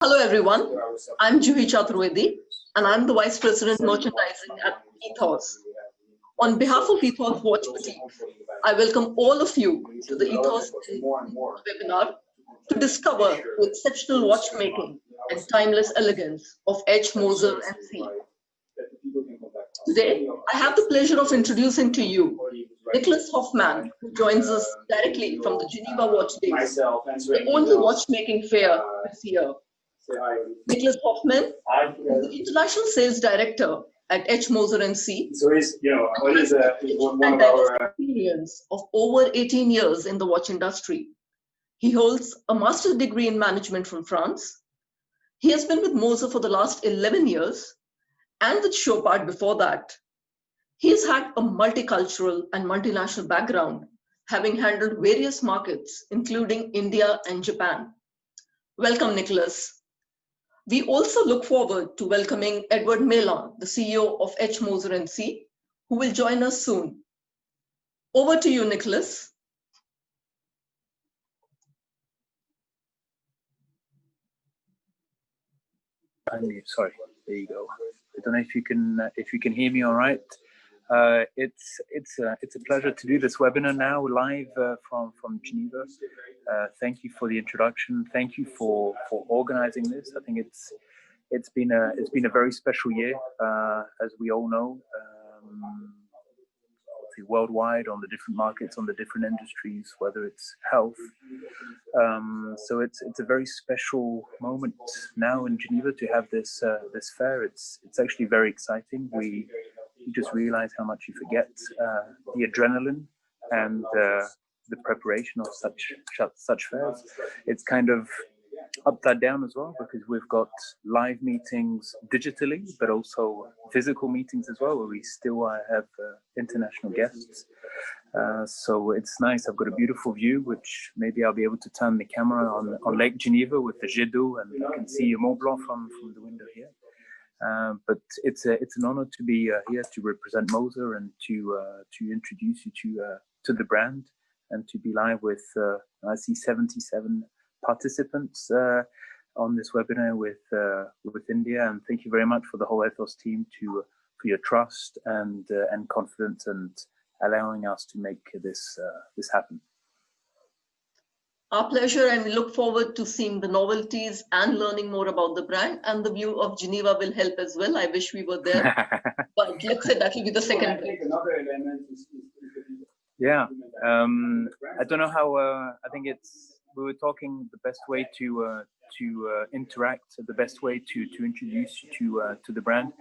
Hello everyone, I'm Juhi Chaturvedi and I'm the Vice President Merchandising at Ethos. On behalf of Ethos Watch Boutique, I welcome all of you to the Ethos webinar to discover the exceptional watchmaking and timeless elegance of Moser Cie. Today, I have the pleasure of introducing to you Nicholas Hofmann, who joins us directly from the Geneva Watch Days, the only watchmaking fair this year. Nicholas Hofmann is the International Sales Director at Moser Cie. So he's one of our experience of over 18 years in the watch industry. He holds a master's degree in management from France. He has been with Moser for the last 11 years and with Chopard before that. He has had a multicultural and multinational background, having handled various markets, including India and Japan. Welcome, Nicholas. We also look forward to welcoming Edward Melon, the CEO of Moser Cie, who will join us soon. Over to you, Nicholas. Sorry, there you go. I don't know if you can hear me all right. It's a pleasure to do this webinar now live from Geneva. Thank you for the introduction. Thank you for organizing this. I think it's been a very special year, as we all know, worldwide, on the different markets, on the different industries, whether it's health. So it's a very special moment now in Geneva to have this fair. It's actually very exciting. You just realize how much you forget the adrenaline and the preparation of such fairs. It's kind of upside down as well, because we've got live meetings digitally, but also physical meetings as well, where we still have international guests. So it's nice. I've got a beautiful view, which maybe I'll be able to turn the camera on Lake Geneva with the jet d'eau, and you can see Mont Blanc from the window here. But it's an honor to be here to represent Moser and to introduce you to the brand, and to be live with I see 77 participants on this webinar with India, and thank you very much for the whole Ethos team for your trust and confidence and allowing us to make this happen. Our pleasure, and we look forward to seeing the novelties and learning more about the brand, and the view of Geneva will help as well. I wish we were there, but let's say that will be the second bit. Yeah, I don't know how. I think we were talking the best way to interact, the best way to introduce you to the brand,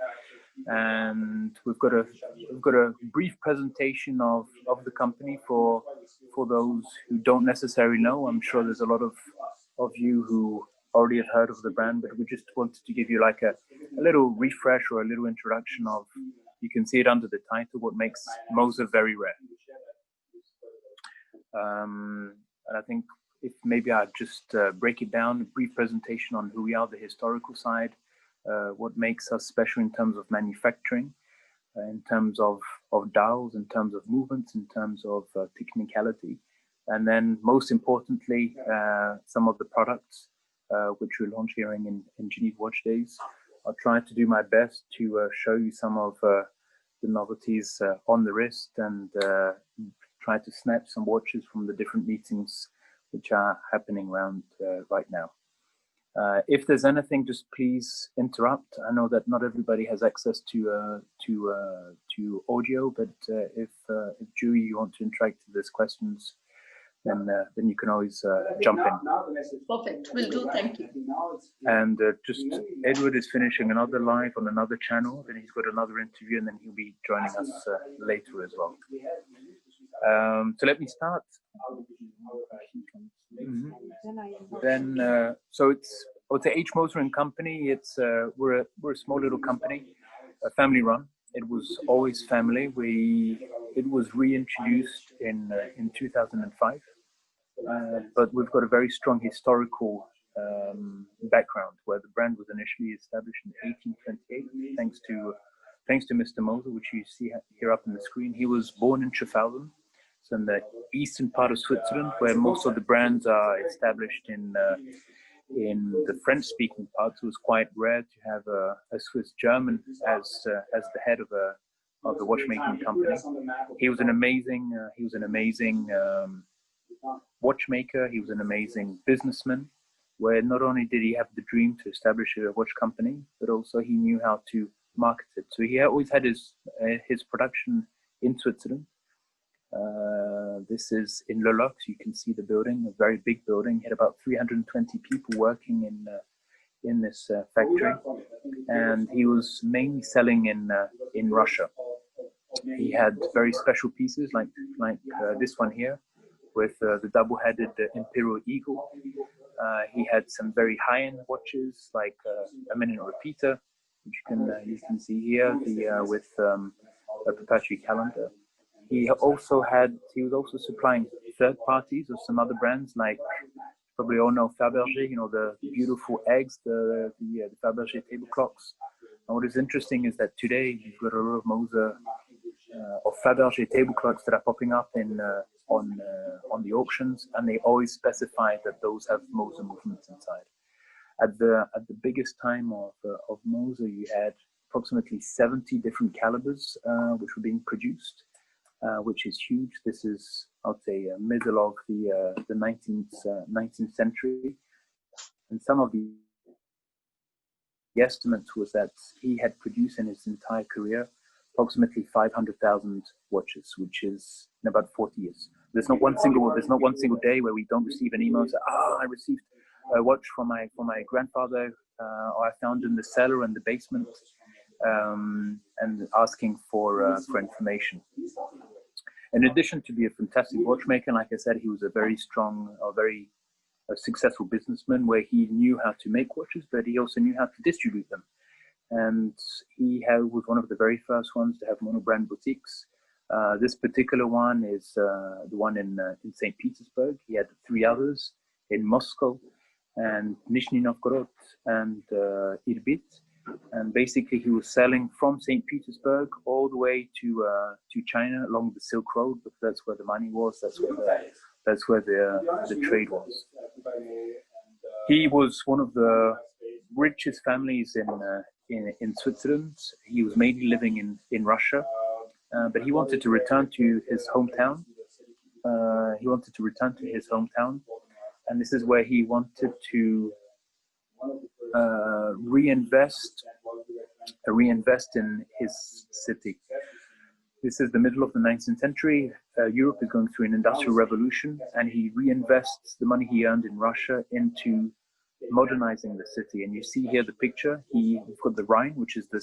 and we've got a brief presentation of the company for those who don't necessarily know. I'm sure there's a lot of you who already have heard of the brand, but we just wanted to give you like a little refresh or a little introduction of. You can see it under the title, what makes Moser very rare. And I think if maybe I'd just break it down, a brief presentation on who we are, the historical side, what makes us special in terms of manufacturing, in terms of dials, in terms of movements, in terms of technicality, and then most importantly, some of the products which we're launching in Geneva Watch Days. I'll try to do my best to show you some of the novelties on the wrist, and try to snatch some watches from the different meetings which are happening around right now. If there's anything, just please interrupt. I know that not everybody has access to audio, but if Juhi, you want to interact with these questions, then you can always jump in. Perfect, will do. Thank you. And just Edward is finishing another live on another channel, then he's got another interview, and then he'll be joining us later as well. So let me start. Then, so it's Moser & Company. It's we're a small little company, family run. It was always family. It was reintroduced in 2005, but we've got a very strong historical background, where the brand was initially established in 1828, thanks to Mr. Moser, which you see here up on the screen. He was born in Schaffhausen, so in the eastern part of Switzerland, where most of the brands are established in the French-speaking parts, it was quite rare to have a Swiss German as the head of the watchmaking company. He was an amazing watchmaker. He was an amazing businessman, where not only did he have the dream to establish a watch company, but also he knew how to market it. So he always had his production in Switzerland. This is in Le Locle. You can see the building, a very big building. He had about 320 people working in this factory, and he was mainly selling in Russia. He had very special pieces like this one here, with the double-headed Imperial Eagle. He had some very high-end watches like a minute repeater, which you can see here, with a Perpetual calendar. He was also supplying third parties of some other brands, like probably all know Fabergé, the beautiful eggs, the Fabergé table clocks. And what is interesting is that today you've got a lot of Moser or Fabergé table clocks that are popping up on the auctions, and they always specify that those have Moser movements inside. At the biggest time of Moser, you had approximately 70 different calibers which were being produced, which is huge. This is, I would say, middle of the 19th century, and some of the estimates was that he had produced in his entire career approximately 500,000 watches, which is in about 40 years. There's not one single day where we don't receive an email and say, I received a watch from my grandfather, or I found in the cellar in the basement, and asking for information. In addition to be a fantastic watchmaker, like I said, he was a very strong, a successful businessman, where he knew how to make watches, but he also knew how to distribute them. And he was one of the very first ones to have monobrand boutiques. This particular one is the one in St. Petersburg. He had 3 others in Moscow and Nizhny Novgorod and Irbit. And basically, he was selling from St. Petersburg all the way to China along the Silk Road, because that's where the money was. That's where the trade was. He was one of the richest families in Switzerland. He was mainly living in Russia, but he wanted to return to his hometown. And this is where he wanted to reinvest in his city. This is the middle of the 19th century. Europe is going through an industrial revolution, and he reinvests the money he earned in Russia into modernizing the city. And you see here the picture. He put the Rhine, which is the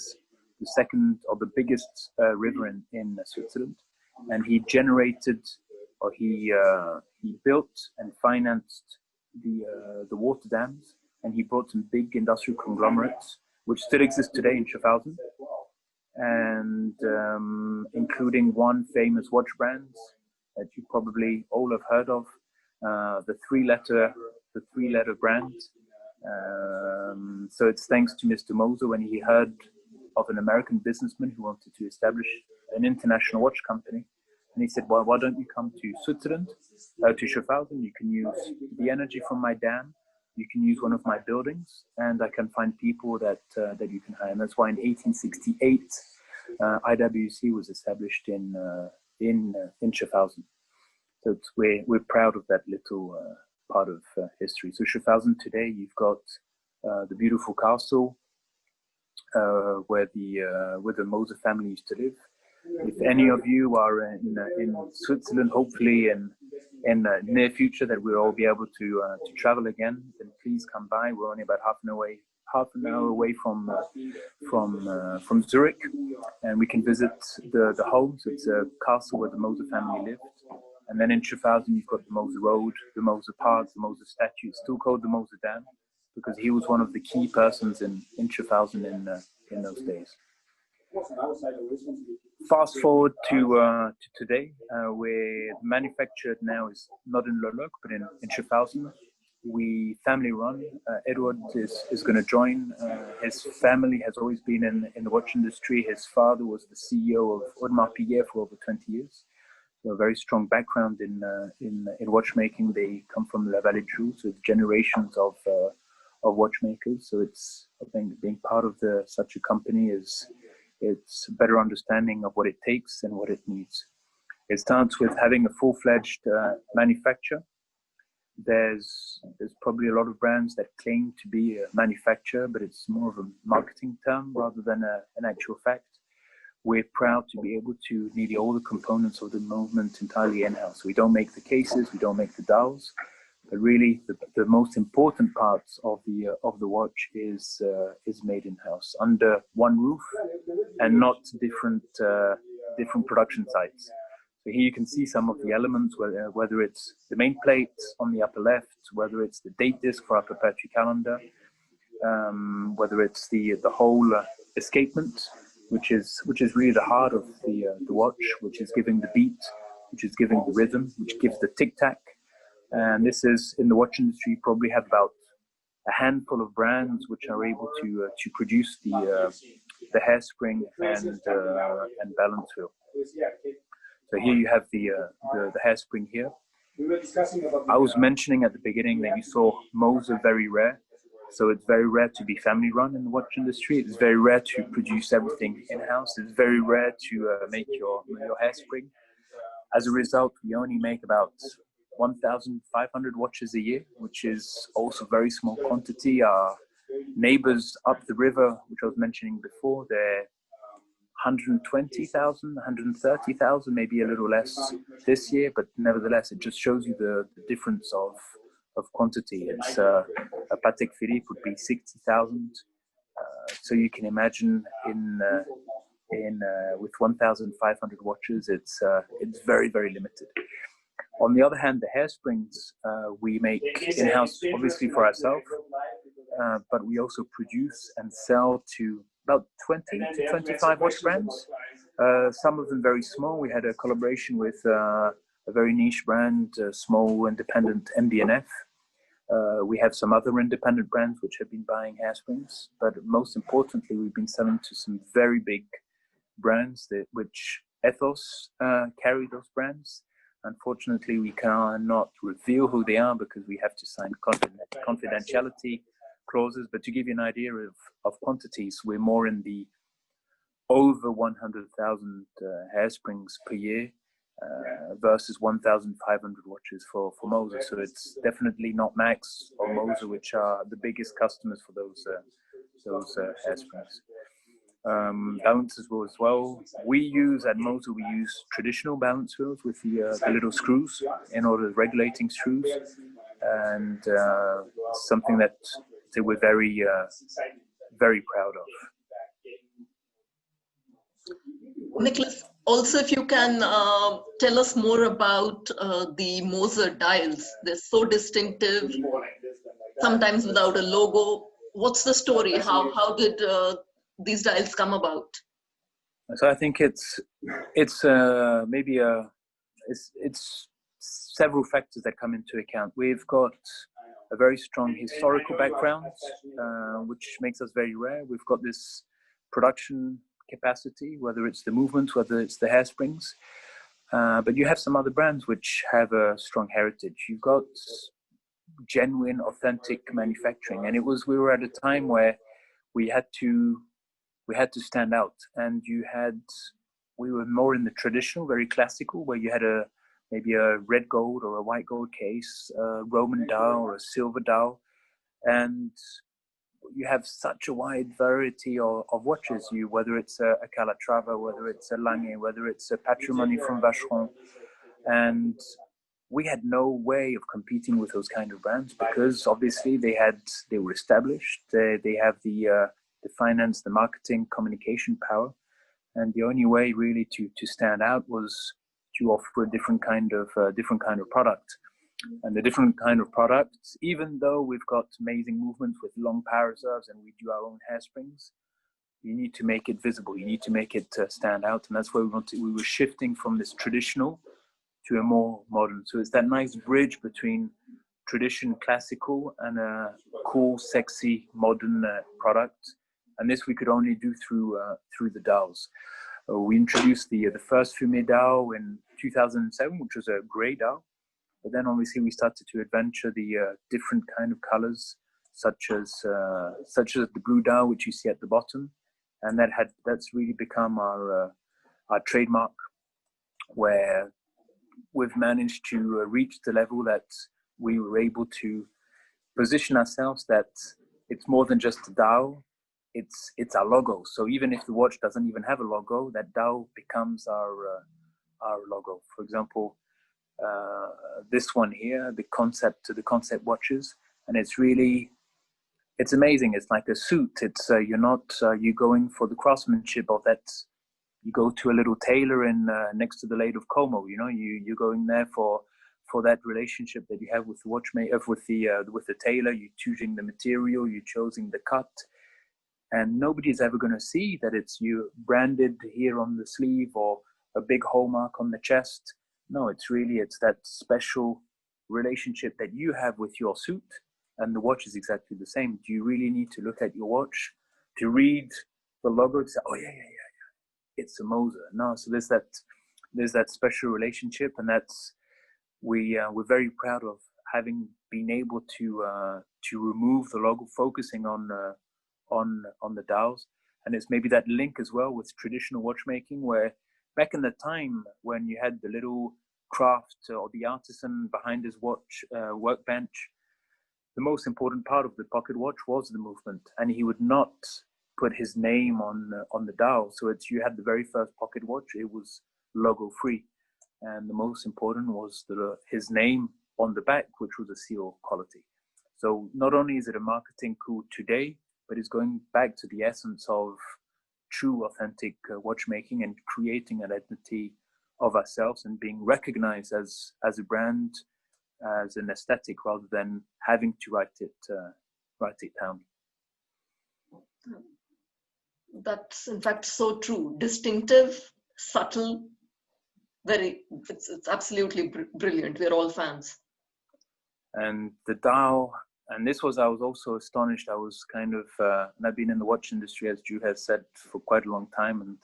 second or the biggest river in Switzerland, and he built and financed the water dams, and he brought some big industrial conglomerates, which still exist today in Schaffhausen, and including one famous watch brand that you probably all have heard of, the three-letter brand. So it's thanks to Mr. Moser when he heard of an American businessman who wanted to establish an international watch company. And he said, well, why don't you come to Switzerland, to Schaffhausen? You can use the energy from my dam. You can use one of my buildings, and I can find people that you can hire. And that's why in 1868, IWC was established in Schaffhausen. So we're proud of that little part of history. So Schaffhausen today, you've got the beautiful castle where the Moser family used to live. If any of you are in Switzerland, hopefully in the near future that we'll all be able to travel again, then please come by. We're only about half an hour away from Zurich, and we can visit the home. So it's a castle where the Moser family lived. And then in Schaffhausen, you've got the Moser Road, the Moser Park, the Moser statue. It's still called the Moser Dam because he was one of the key persons in Schaffhausen in those days. Fast forward to today, where manufactured now is not in Le Locle, but in Schaffhausen. We family run. Edward is going to join. His family has always been in the watch industry. His father was the CEO of Audemars Piguet for over 20 years. So a very strong background in watchmaking. They come from La Vallée de Joux, so it's generations of watchmakers. So I think being part of such a company it's a better understanding of what it takes and what it needs. It starts with having a full-fledged manufacturer. There's probably a lot of brands that claim to be a manufacturer, but it's more of a marketing term rather than an actual fact. We're proud to be able to nearly all the components of the movement entirely in-house. We don't make the cases, we don't make the dials, but really the most important parts of the watch is made in-house under one roof and not different production sites. So here you can see some of the elements, whether it's the main plate on the upper left, whether it's the date disc for our perpetual calendar, whether it's the whole escapement, which is really the heart of the watch, which is giving the beat, which is giving the rhythm, which gives the tic-tac. And this is, in the watch industry, you probably have about a handful of brands which are able to produce the hairspring and balance wheel. So here you have the hairspring here. I was mentioning at the beginning that you saw Moser very rare. So it's very rare to be family run in the watch industry. It's very rare to produce everything in-house. It's very rare to make your hairspring. As a result, we only make about 1,500 watches a year, which is also very small quantity. Our neighbors up the river, which I was mentioning before, they're 120,000, 130,000, maybe a little less this year, but nevertheless, it just shows you the difference of quantity. It's a Patek Philippe would be 60,000. So you can imagine with 1,500 watches, it's very, very limited. On the other hand, the hairsprings we make in-house, obviously for ourselves, but we also produce and sell to about 20 to 25 watch brands. Some of them very small. We had a collaboration with a very niche brand, small independent MB&F. We have some other independent brands which have been buying hairsprings, but most importantly, we've been selling to some very big brands which Ethos carry those brands. Unfortunately, we cannot reveal who they are because we have to sign confidentiality clauses. But to give you an idea of quantities, we're more in the over 100,000 hairsprings per year versus 1,500 watches for Moser. So it's definitely not Max or Moser, which are the biggest customers for those hairsprings. Balances wheel as well. At Moser, we use traditional balance wheels with the little screws in order of regulating screws, and something that we're very, very proud of. Nicholas, also if you can tell us more about the Moser dials. They're so distinctive, sometimes without a logo. What's the story? How did these dials come about? So I think it's several factors that come into account. We've got a very strong historical background, which makes us very rare. We've got this production capacity, whether it's the movements, whether it's the hairsprings. But you have some other brands which have a strong heritage. You've got genuine, authentic manufacturing, and we were at a time where we had to stand out, and we were more in the traditional, very classical, where you had maybe a red gold or a white gold case, a Roman dial or a silver dial, and you have such a wide variety of watches. Whether it's a Calatrava, whether it's a Lange, whether it's a Patrimony from Vacheron, and we had no way of competing with those kind of brands because obviously they were established. They have the finance, the marketing, communication power, and the only way really to stand out was to offer a different kind of product. And the different kind of products, even though we've got amazing movements with long power reserves and we do our own hairsprings, you need to make it visible. You need to make it stand out, and that's why we were shifting from this traditional to a more modern. So it's that nice bridge between tradition, classical, and a cool, sexy, modern product. And this we could only do through the dials. We introduced the first Fumé dial in 2007, which was a gray dial. But then obviously we started to adventure the different kind of colors, such as the blue dial, which you see at the bottom, and that's really become our trademark, where we've managed to reach the level that we were able to position ourselves that it's more than just a dial, it's our logo. So even if the watch doesn't even have a logo, that dial becomes our logo. For example, this one here, the concept watches, and it's amazing. It's like a suit. It's you're going for the craftsmanship of that. You go to a little tailor in next to the Lake of Como. You're going there for that relationship that you have with the watchmaker, with the tailor. You're choosing the material, you're choosing the cut, and nobody's ever going to see that it's you branded here on the sleeve or a big hallmark on the chest. No, it's that special relationship that you have with your suit, and the watch is exactly the same. Do you really need to look at your watch to read the logo to say, oh yeah, it's a Moser? No, so there's that special relationship, and that's we're very proud of having been able to remove the logo, focusing on the dials. And it's maybe that link as well with traditional watchmaking, where back in the time when you had the little craft or the artisan behind his watch workbench, the most important part of the pocket watch was the movement, and he would not put his name on the dial. So you had the very first pocket watch, it was logo free, and the most important was his name on the back, which was a seal quality. So not only is it a marketing coup today, but it's going back to the essence of true, authentic watchmaking and creating an identity of ourselves and being recognized as a brand, as an aesthetic, rather than having to write it down. That's in fact so true. Distinctive, subtle, it's absolutely brilliant. We're all fans. And the dial, and I was also astonished. I was kind of, and I've been in the watch industry, as Juhi has said, for quite a long time. And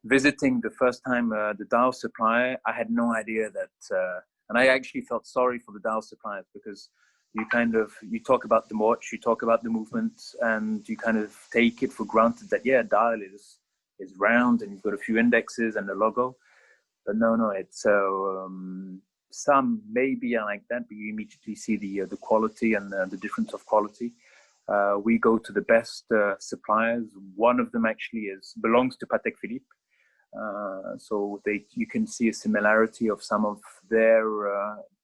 visiting the first time the dial supplier, I had no idea that, and I actually felt sorry for the dial suppliers, because you talk about the watch, you talk about the movement, and you kind of take it for granted that, yeah, dial is round and you've got a few indexes and a logo. But no, it's some maybe are like that, but you immediately see the quality and the difference of quality. We go to the best suppliers. One of them actually belongs to Patek Philippe, so you can see a similarity of some of their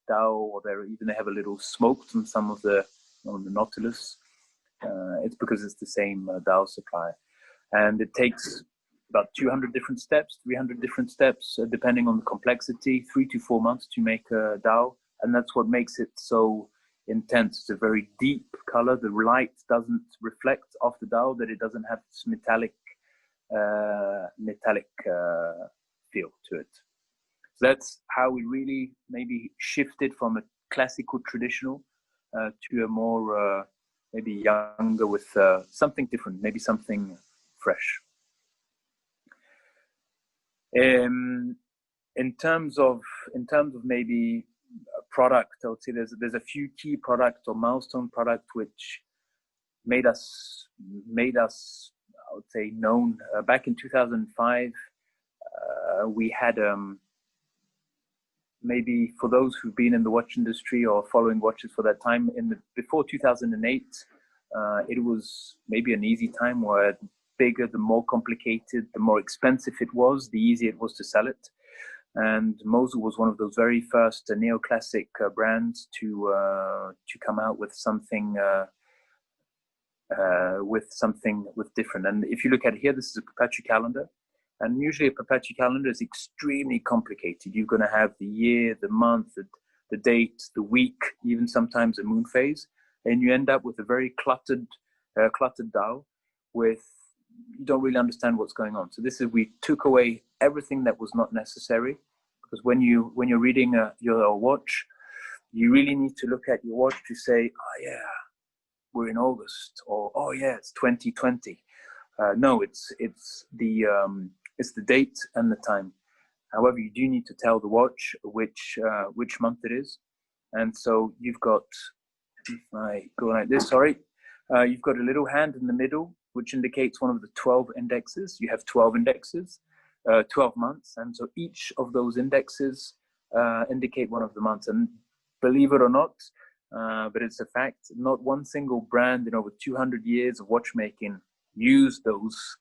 dial, or they have a little smoked on some of the Nautilus. It's because it's the same dial supplier, and it takes about 200 different steps, 300 different steps, depending on the complexity, 3 to 4 months to make a dial. And that's what makes it so intense. It's a very deep color. The light doesn't reflect off the dial, that it doesn't have this metallic feel to it. So that's how we really maybe shifted from a classical traditional to a more maybe younger, with something different, maybe something fresh. In terms of maybe a product, I would say there's a few key products or milestone products which made us, I would say, known. Back in 2005, we had maybe for those who've been in the watch industry or following watches for that time, before 2008, it was maybe an easy time, where bigger, the more complicated, the more expensive it was, the easier it was to sell it. And Moser was one of those very first neoclassic brands to come out with something different. And if you look at here, this is a Perpetual calendar, and usually a Perpetual calendar is extremely complicated. You're going to have the year, the month, the date, the week, even sometimes a moon phase, and you end up with a very cluttered dial with, you don't really understand what's going on. So we took away everything that was not necessary, because when you're reading your watch, you really need to look at your watch to say, oh yeah, we're in August, or oh yeah, it's 2020. No, it's the date and the time. However, you do need to tell the watch which month it is, and so you've got if I go like this, sorry, you've got a little hand in the middle, which indicates one of the 12 indexes. You have 12 indexes, 12 months. And so each of those indexes indicate one of the months. And believe it or not, but it's a fact, not one single brand in over 200 years of watchmaking used those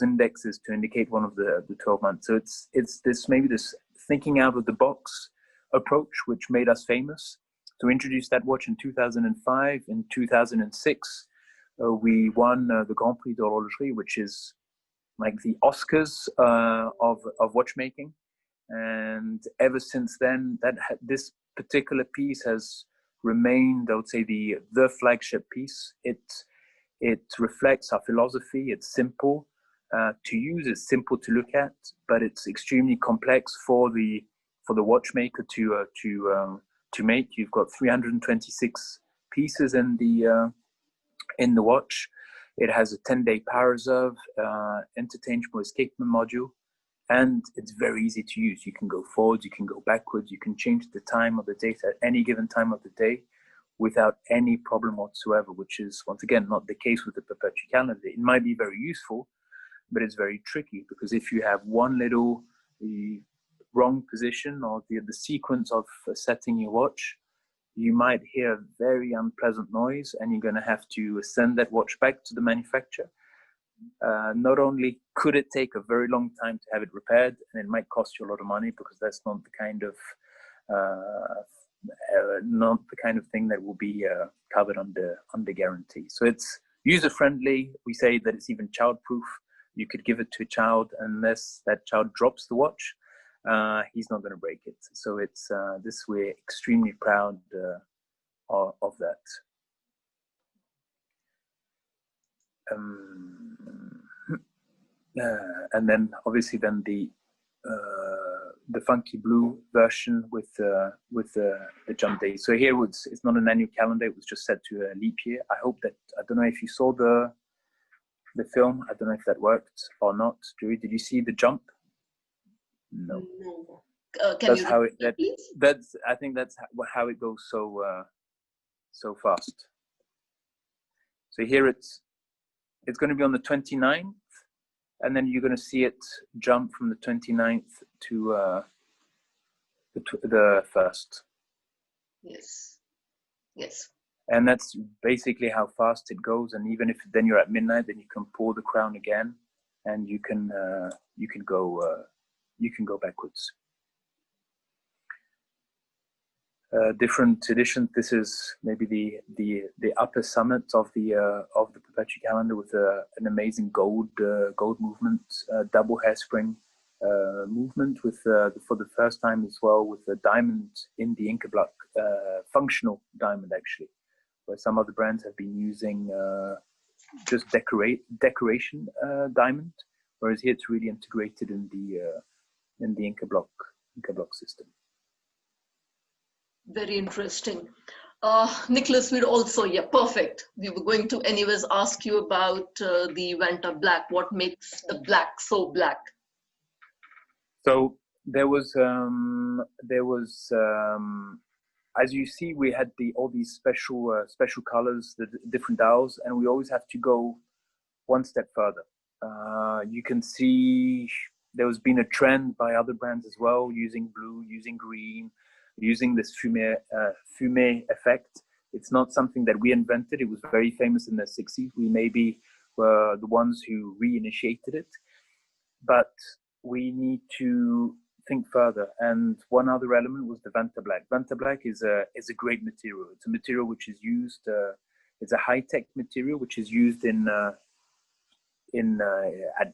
indexes to indicate one of the 12 months. So it's this maybe this thinking out of the box approach which made us famous. So we introduced that watch in 2005. In 2006, we won the Grand Prix d'Horlogerie, which is like the Oscars of watchmaking. And ever since then, this particular piece has remained, I would say, the flagship piece. It reflects our philosophy. It's simple to use. It's simple to look at, but it's extremely complex for the watchmaker to make. You've got 326 pieces in the watch. It has a 10-day power reserve, interchangeable escapement module, and it's very easy to use. You can go forwards, you can go backwards, you can change the time of the date at any given time of the day without any problem whatsoever, which is, once again, not the case with the perpetual calendar. It might be very useful, but it's very tricky, because if you have one little wrong position or the sequence of setting your watch, you might hear a very unpleasant noise, and you're going to have to send that watch back to the manufacturer. Not only could it take a very long time to have it repaired, and it might cost you a lot of money, because that's not the kind of thing that will be covered under guarantee. So it's user friendly. We say that it's even child proof. You could give it to a child, unless that child drops the watch, he's not going to break it. So it's this, we're extremely proud of that. And then obviously then the funky blue version with the jump day. So here it's not an annual calendar. It was just set to a leap year. I hope that, I don't know if you saw the film. I don't know if that worked or not. Juhi, did you see the jump? No. No. That's how it. That's. I think that's how it goes so fast. So here it's going to be on the 29th, and then you're going to see it jump from the 29th to the 1st. Yes. And that's basically how fast it goes. And even if then you're at midnight, then you can pull the crown again, and you can go backwards. Different editions. This is maybe the upper summit of the perpetual calendar, with an amazing gold movement, double hairspring movement, with for the first time as well, with a diamond in the Inca block, functional diamond actually, where some other brands have been using just decoration diamond, whereas here it's really integrated in the Inca block system. Very interesting. Nicholas, we'd also, perfect. We were going to anyways ask you about the Vantablack. What makes the black so black? So there was as you see, we had all these special colors, the different dials, and we always have to go one step further. You can see there has been a trend by other brands as well, using blue, using green, using this fumé effect. It's not something that we invented. It was very famous in the 60s. We maybe were the ones who reinitiated it, but we need to think further. And one other element was the Vantablack. Vantablack is a great material. It's a material which is used. It's a high-tech material which is used at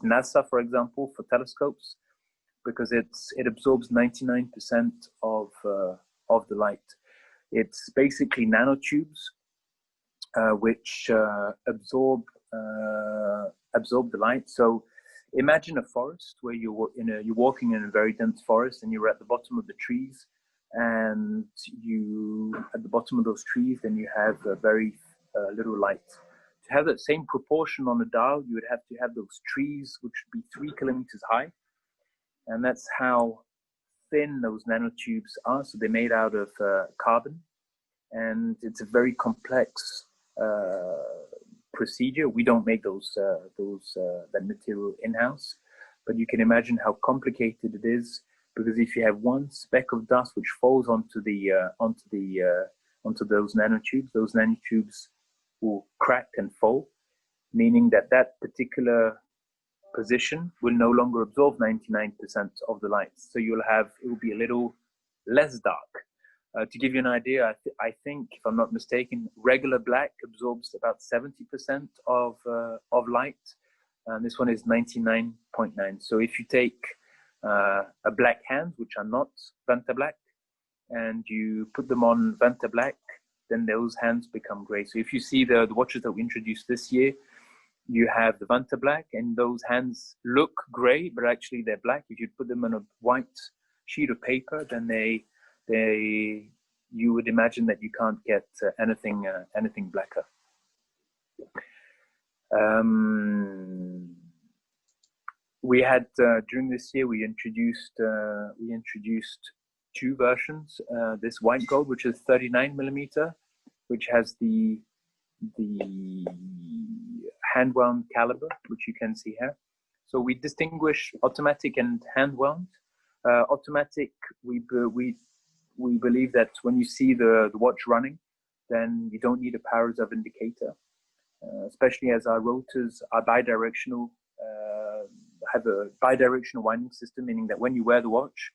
NASA, for example, for telescopes, because it absorbs 99% of the light. It's basically nanotubes which absorb the light. So imagine a forest where you're walking in a very dense forest, and you're at the bottom of the trees, and at the bottom of those trees, then you have a very little light. To have that same proportion on a dial, you would have to have those trees, which would be 3 kilometers high. And that's how thin those nanotubes are. So they're made out of carbon. and it's a very complex procedure. We don't make that material in-house, but you can imagine how complicated it is, because if you have one speck of dust which falls onto those nanotubes will crack and fall, meaning that particular position will no longer absorb 99% of the light. So it will be a little less dark. To give you an idea, I think, if I'm not mistaken, regular black absorbs about 70% of light, and this one is 99.9. So if you take a black hand, which are not Vantablack, and you put them on Vantablack, then those hands become gray. So if you see the watches that we introduced this year, you have the Vantablack, and those hands look gray, but actually they're black. If you put them on a white sheet of paper, then you would imagine that you can't get anything blacker. We had during this year we introduced two versions. This white gold, which is 39 millimeter, which has the hand wound caliber, which you can see here. So we distinguish automatic and hand wound. Automatic, we believe that when you see the watch running, then you don't need a power reserve indicator, especially as our rotors are bidirectional, have a bidirectional winding system, meaning that when you wear the watch,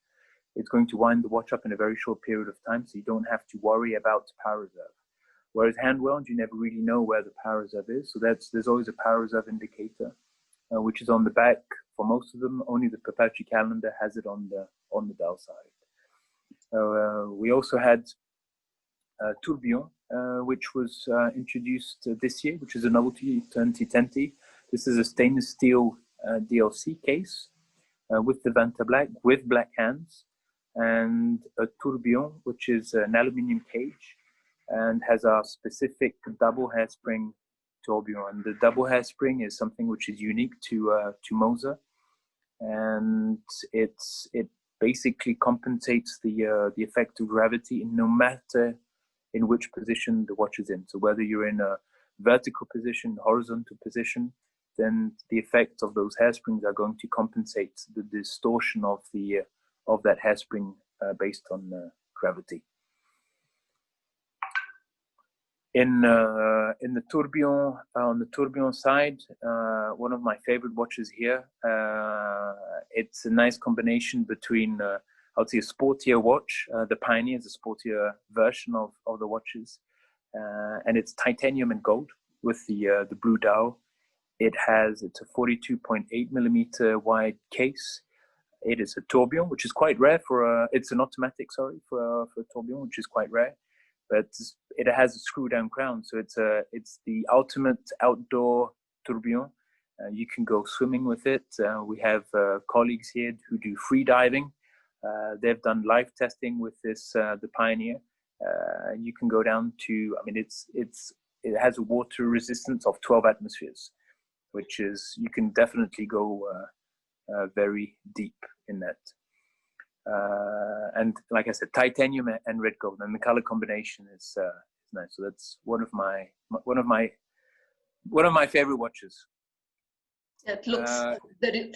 it's going to wind the watch up in a very short period of time, so you don't have to worry about power reserve. Whereas hand wound, you never really know where the power reserve is, so there's always a power reserve indicator, which is on the back for most of them. Only the Perpetual calendar has it on the dial side. We also had Tourbillon, which was introduced this year, which is a novelty 2020. This is a stainless steel DLC case with the Vantablack with black hands, and a Tourbillon, which is an aluminium cage and has a specific double hairspring tourbillon. And the double hairspring is something which is unique to Moser, and it basically compensates the effect of gravity no matter in which position the watch is in. So whether you're in a vertical position, horizontal position, then the effect of those hairsprings are going to compensate the distortion of that hairspring based on gravity. In the tourbillon, on the tourbillon side, one of my favorite watches here. It's a nice combination between I would say a sportier watch. The Pioneer is a sportier version of the watches, and it's titanium and gold with the blue dial. It's a 42.8 millimeter wide case. It is a tourbillon, which is quite rare it's an automatic, for a tourbillon, which is quite rare. But it has a screw-down crown, so it's the ultimate outdoor tourbillon. You can go swimming with it. We have colleagues here who do free diving. They've done live testing with this, the Pioneer. You can go down to, it has a water resistance of 12 atmospheres, which is, you can definitely go very deep in that. And like I said, titanium and red gold, and the color combination is nice. So that's one of my favorite watches. It looks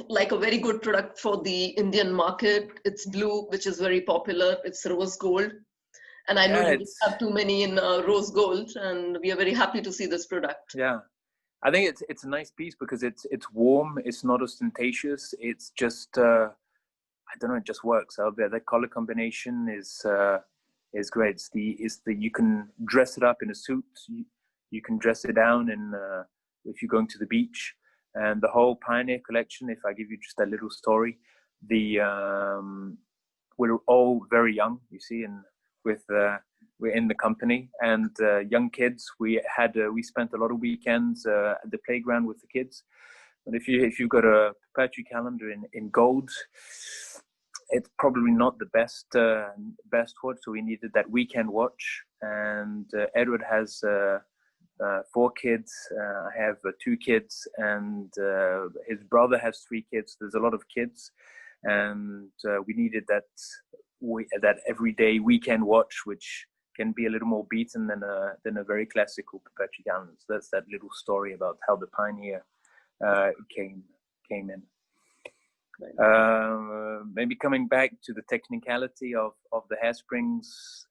like a very good product for the Indian market. It's blue, which is very popular. It's rose gold, and I know you don't have too many in rose gold, and we are very happy to see this product. Yeah, I think it's a nice piece because it's warm. It's not ostentatious. It's just I don't know. It just works out there. That color combination is great. You can dress it up in a suit. You can dress it down if you're going to the beach. And the whole Pioneer collection, if I give you just a little story, we're all very young, you see, and we're in the company, and young kids. We spent a lot of weekends at the playground with the kids. But if you've got a Perpetual calendar in gold, it's probably not the best watch. So we needed that weekend watch, and Edward has 4 kids. I have 2 kids, and his brother has 3 kids. There's a lot of kids, and we needed that everyday weekend watch, which can be a little more beaten than a very classical Perpetual Gallon. So that's that little story about how the Pioneer came in. Maybe coming back to the technicality of the hairsprings,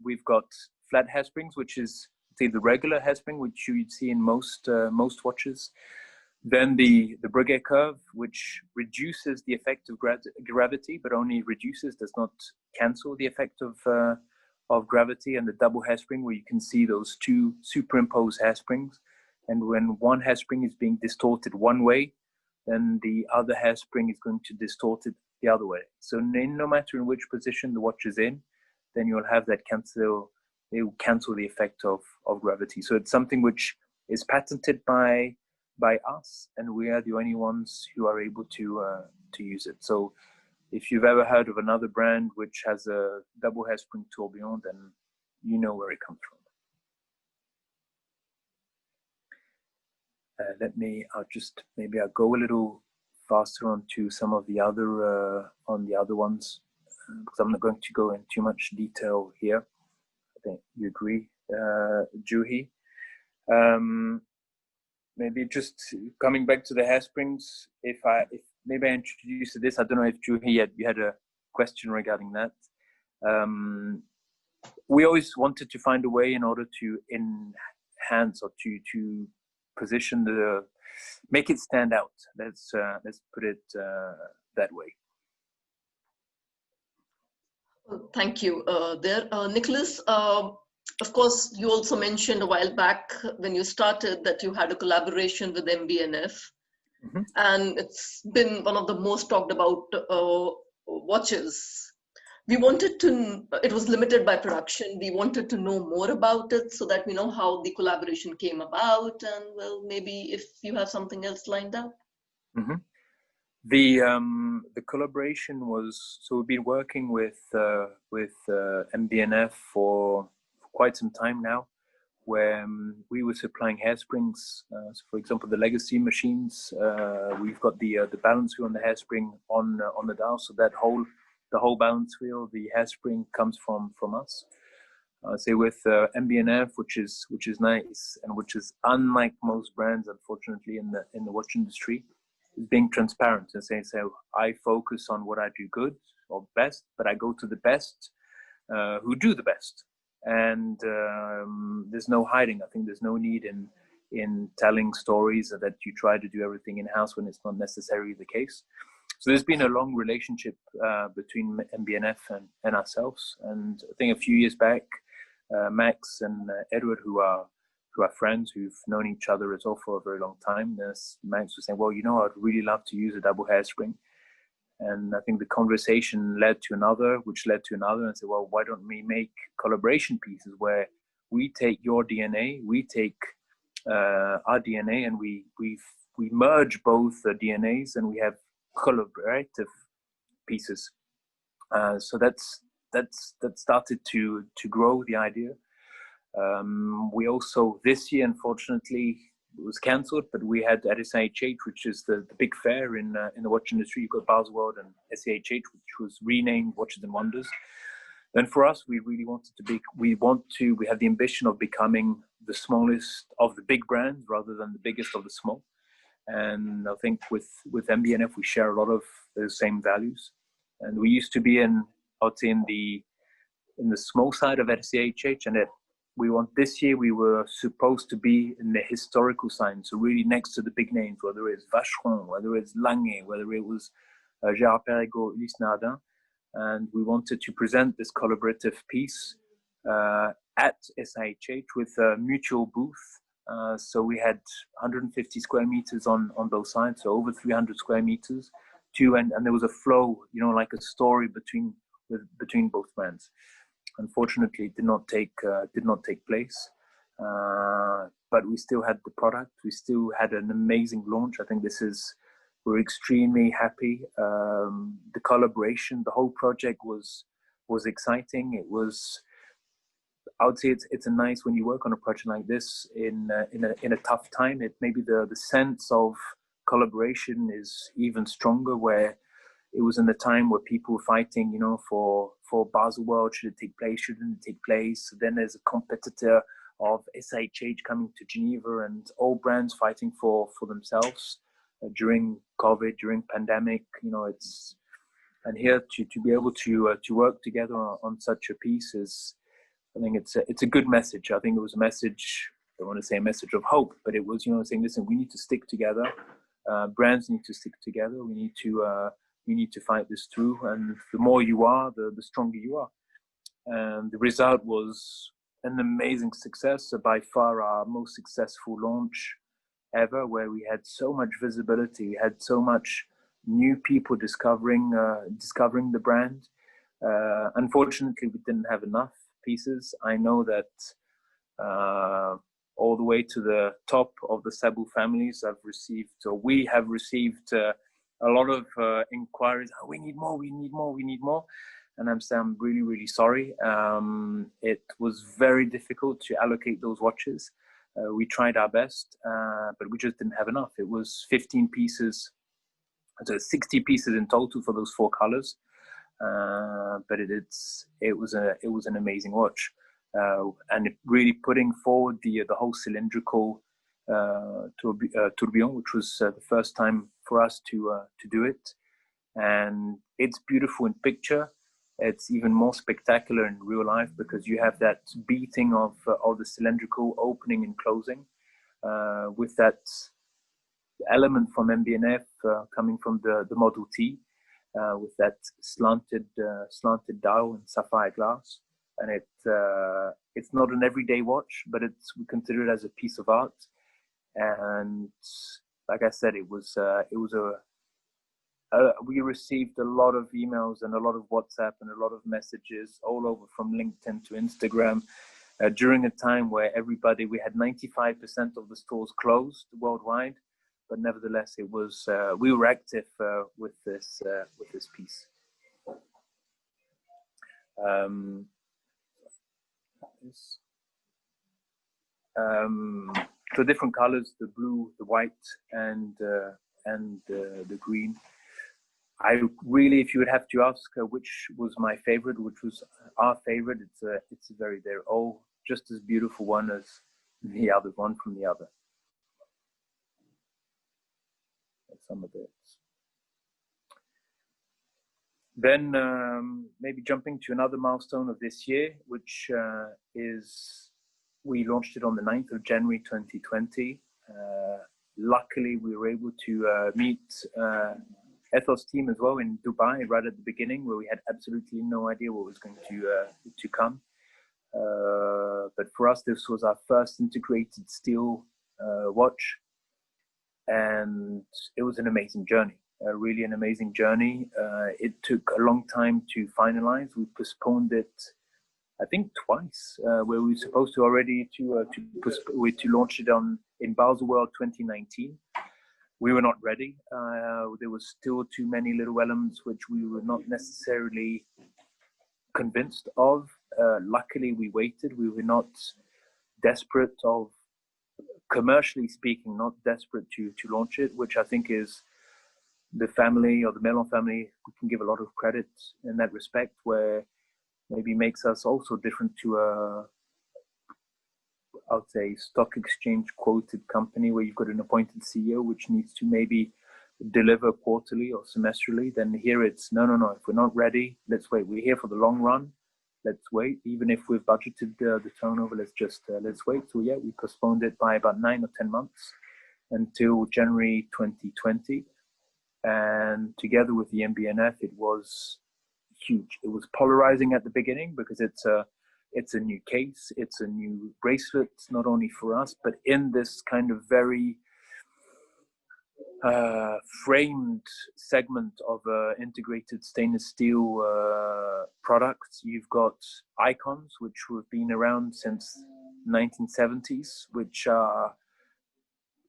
we've got flat hairsprings, which is the regular hairspring, which you'd see in most watches. Then the Breguet curve, which reduces the effect of gravity, but only reduces, does not cancel the effect of gravity, and the double hairspring, where you can see those two superimposed hairsprings. And when one hairspring is being distorted one way, then the other hairspring is going to distort it the other way. So no matter in which position the watch is in, then you'll have that cancel. They will cancel the effect of gravity. So it's something which is patented by us, and we are the only ones who are able to use it. So if you've ever heard of another brand which has a double hairspring tourbillon, then you know where it comes from. I'll go a little faster onto some of the other ones, because I'm not going to go in too much detail here. I think you agree, Juhi. Maybe just coming back to the hairsprings, if maybe I introduced this, I don't know if Juhi you had a question regarding that. We always wanted to find a way in order to enhance or to position make it stand out. Let's put it that way. Thank you. Nicholas, of course, you also mentioned a while back when you started that you had a collaboration with MB&F, mm-hmm. and it's been one of the most talked about watches. It was limited by production. We wanted to know more about it so that we know how the collaboration came about, and well, maybe if you have something else lined up. Mm-hmm. The collaboration was, so we've been working with MB&F for quite some time now, where we were supplying hairsprings. So for example, the legacy machines, we've got the balance wheel on the hairspring on the dial, so that the whole balance wheel, the hairspring comes from us. Say with MB&F, which is nice and which is unlike most brands, unfortunately, in the watch industry, is being transparent and saying, so I focus on what I do good or best, but I go to the best who do the best. And there's no hiding. I think there's no need in telling stories that you try to do everything in-house when it's not necessarily the case. So there's been a long relationship between MB&F and ourselves. And I think a few years back, Max and Edward, who are friends who've known each other as well for a very long time, Max was saying, well, I'd really love to use a double hairspring. And I think the conversation led to another, which led to another, and said, well, why don't we make collaboration pieces where we take your DNA, we take our DNA, and we merge both the DNAs, and we have collaborative pieces. So that started to grow the idea. We also, this year, unfortunately, it was cancelled, but we had at SIHH, which is the big fair in the watch industry. You've got Baselworld and SIHH, which was renamed Watches and Wonders. Then for us, we really wanted to we have the ambition of becoming the smallest of the big brands rather than the biggest of the small. And I think with MB&F, we share a lot of those same values. And we used to be in the small side of SIHH, and this year we were supposed to be in the historical side, so really next to the big names, whether it's Vacheron, whether it's Lange, whether it was Gérard Perregaux, Ulysse Nardin, and we wanted to present this collaborative piece at SIHH with a mutual booth. So we had 150 square meters on both sides, so over 300 square meters, and there was a flow, like a story between both brands. Unfortunately, it did not take place, but we still had the product. We still had an amazing launch. I think we're extremely happy. The collaboration, the whole project was exciting. It was, I would say, it's a nice, when you work on a project like this in a tough time. It maybe the sense of collaboration is even stronger, where it was in the time where people were fighting, you know, for Basel World, should it take place, shouldn't it take place? So then there's a competitor of SHH coming to Geneva, and all brands fighting for themselves during COVID, during pandemic. You know, and here to be able to work together on such a piece is, I think it's a good message. I think it was a message, I don't want to say a message of hope, but it was, you know, saying, listen, we need to stick together. Brands need to stick together. We need to fight this through. And the more you are, the stronger you are. And the result was an amazing success. So by far our most successful launch ever, where we had so much visibility, we had so much new people discovering the brand. Unfortunately, we didn't have enough pieces. I know that all the way to the top of the Sabu families, we have received a lot of inquiries. Oh, we need more. And I'm really, really sorry. It was very difficult to allocate those watches. We tried our best, but we just didn't have enough. It was 15 pieces, so 60 pieces in total for those 4 colors. But it was an amazing watch, and it really putting forward the whole cylindrical tourbillon, which was the first time for us to do it. And it's beautiful in picture. It's even more spectacular in real life because you have that beating of the cylindrical opening and closing, with that element from MB&F coming from the Model T, with that slanted dial and sapphire glass. And it's not an everyday watch, but we consider it as a piece of art. And like I said, we received a lot of emails and a lot of WhatsApp and a lot of messages all over, from LinkedIn to Instagram, during a time where we had 95% of the stores closed worldwide, but nevertheless, we were active with this piece. So different colors: the blue, the white, and the green. I really, if you would have to ask which was my favorite, which was our favorite, they're all just as beautiful one as the other, one from the other. Some of it. Then maybe jumping to another milestone of this year, which is we launched it on the 9th of January 2020. Luckily, we were able to meet Ethos team as well in Dubai right at the beginning, where we had absolutely no idea what was going to come. But for us, this was our first integrated steel watch, and it was an amazing journey. Really an amazing journey. It took a long time to finalize. We postponed it, I think, twice, where we were supposed to already to launch it in Basel World 2019. We were not ready. There was still too many little elements which we were not necessarily convinced of. Luckily, we waited. We were not desperate of, commercially speaking, not desperate to launch it, which I think is the family, or the Mellon family, we can give a lot of credit in that respect, where maybe makes us also different to I would say, stock exchange quoted company where you've got an appointed CEO which needs to maybe deliver quarterly or semestrally. Then here it's no. If we're not ready, let's wait. We're here for the long run. Let's wait. Even if we've budgeted the turnover, let's wait. So yeah, we postponed it by about 9 or 10 months until January 2020. And together with the MB&F, it was huge. It was polarizing at the beginning because it's a new case, it's a new bracelet, not only for us, but in this kind of very framed segment of integrated stainless steel products. You've got icons, which have been around since 1970s,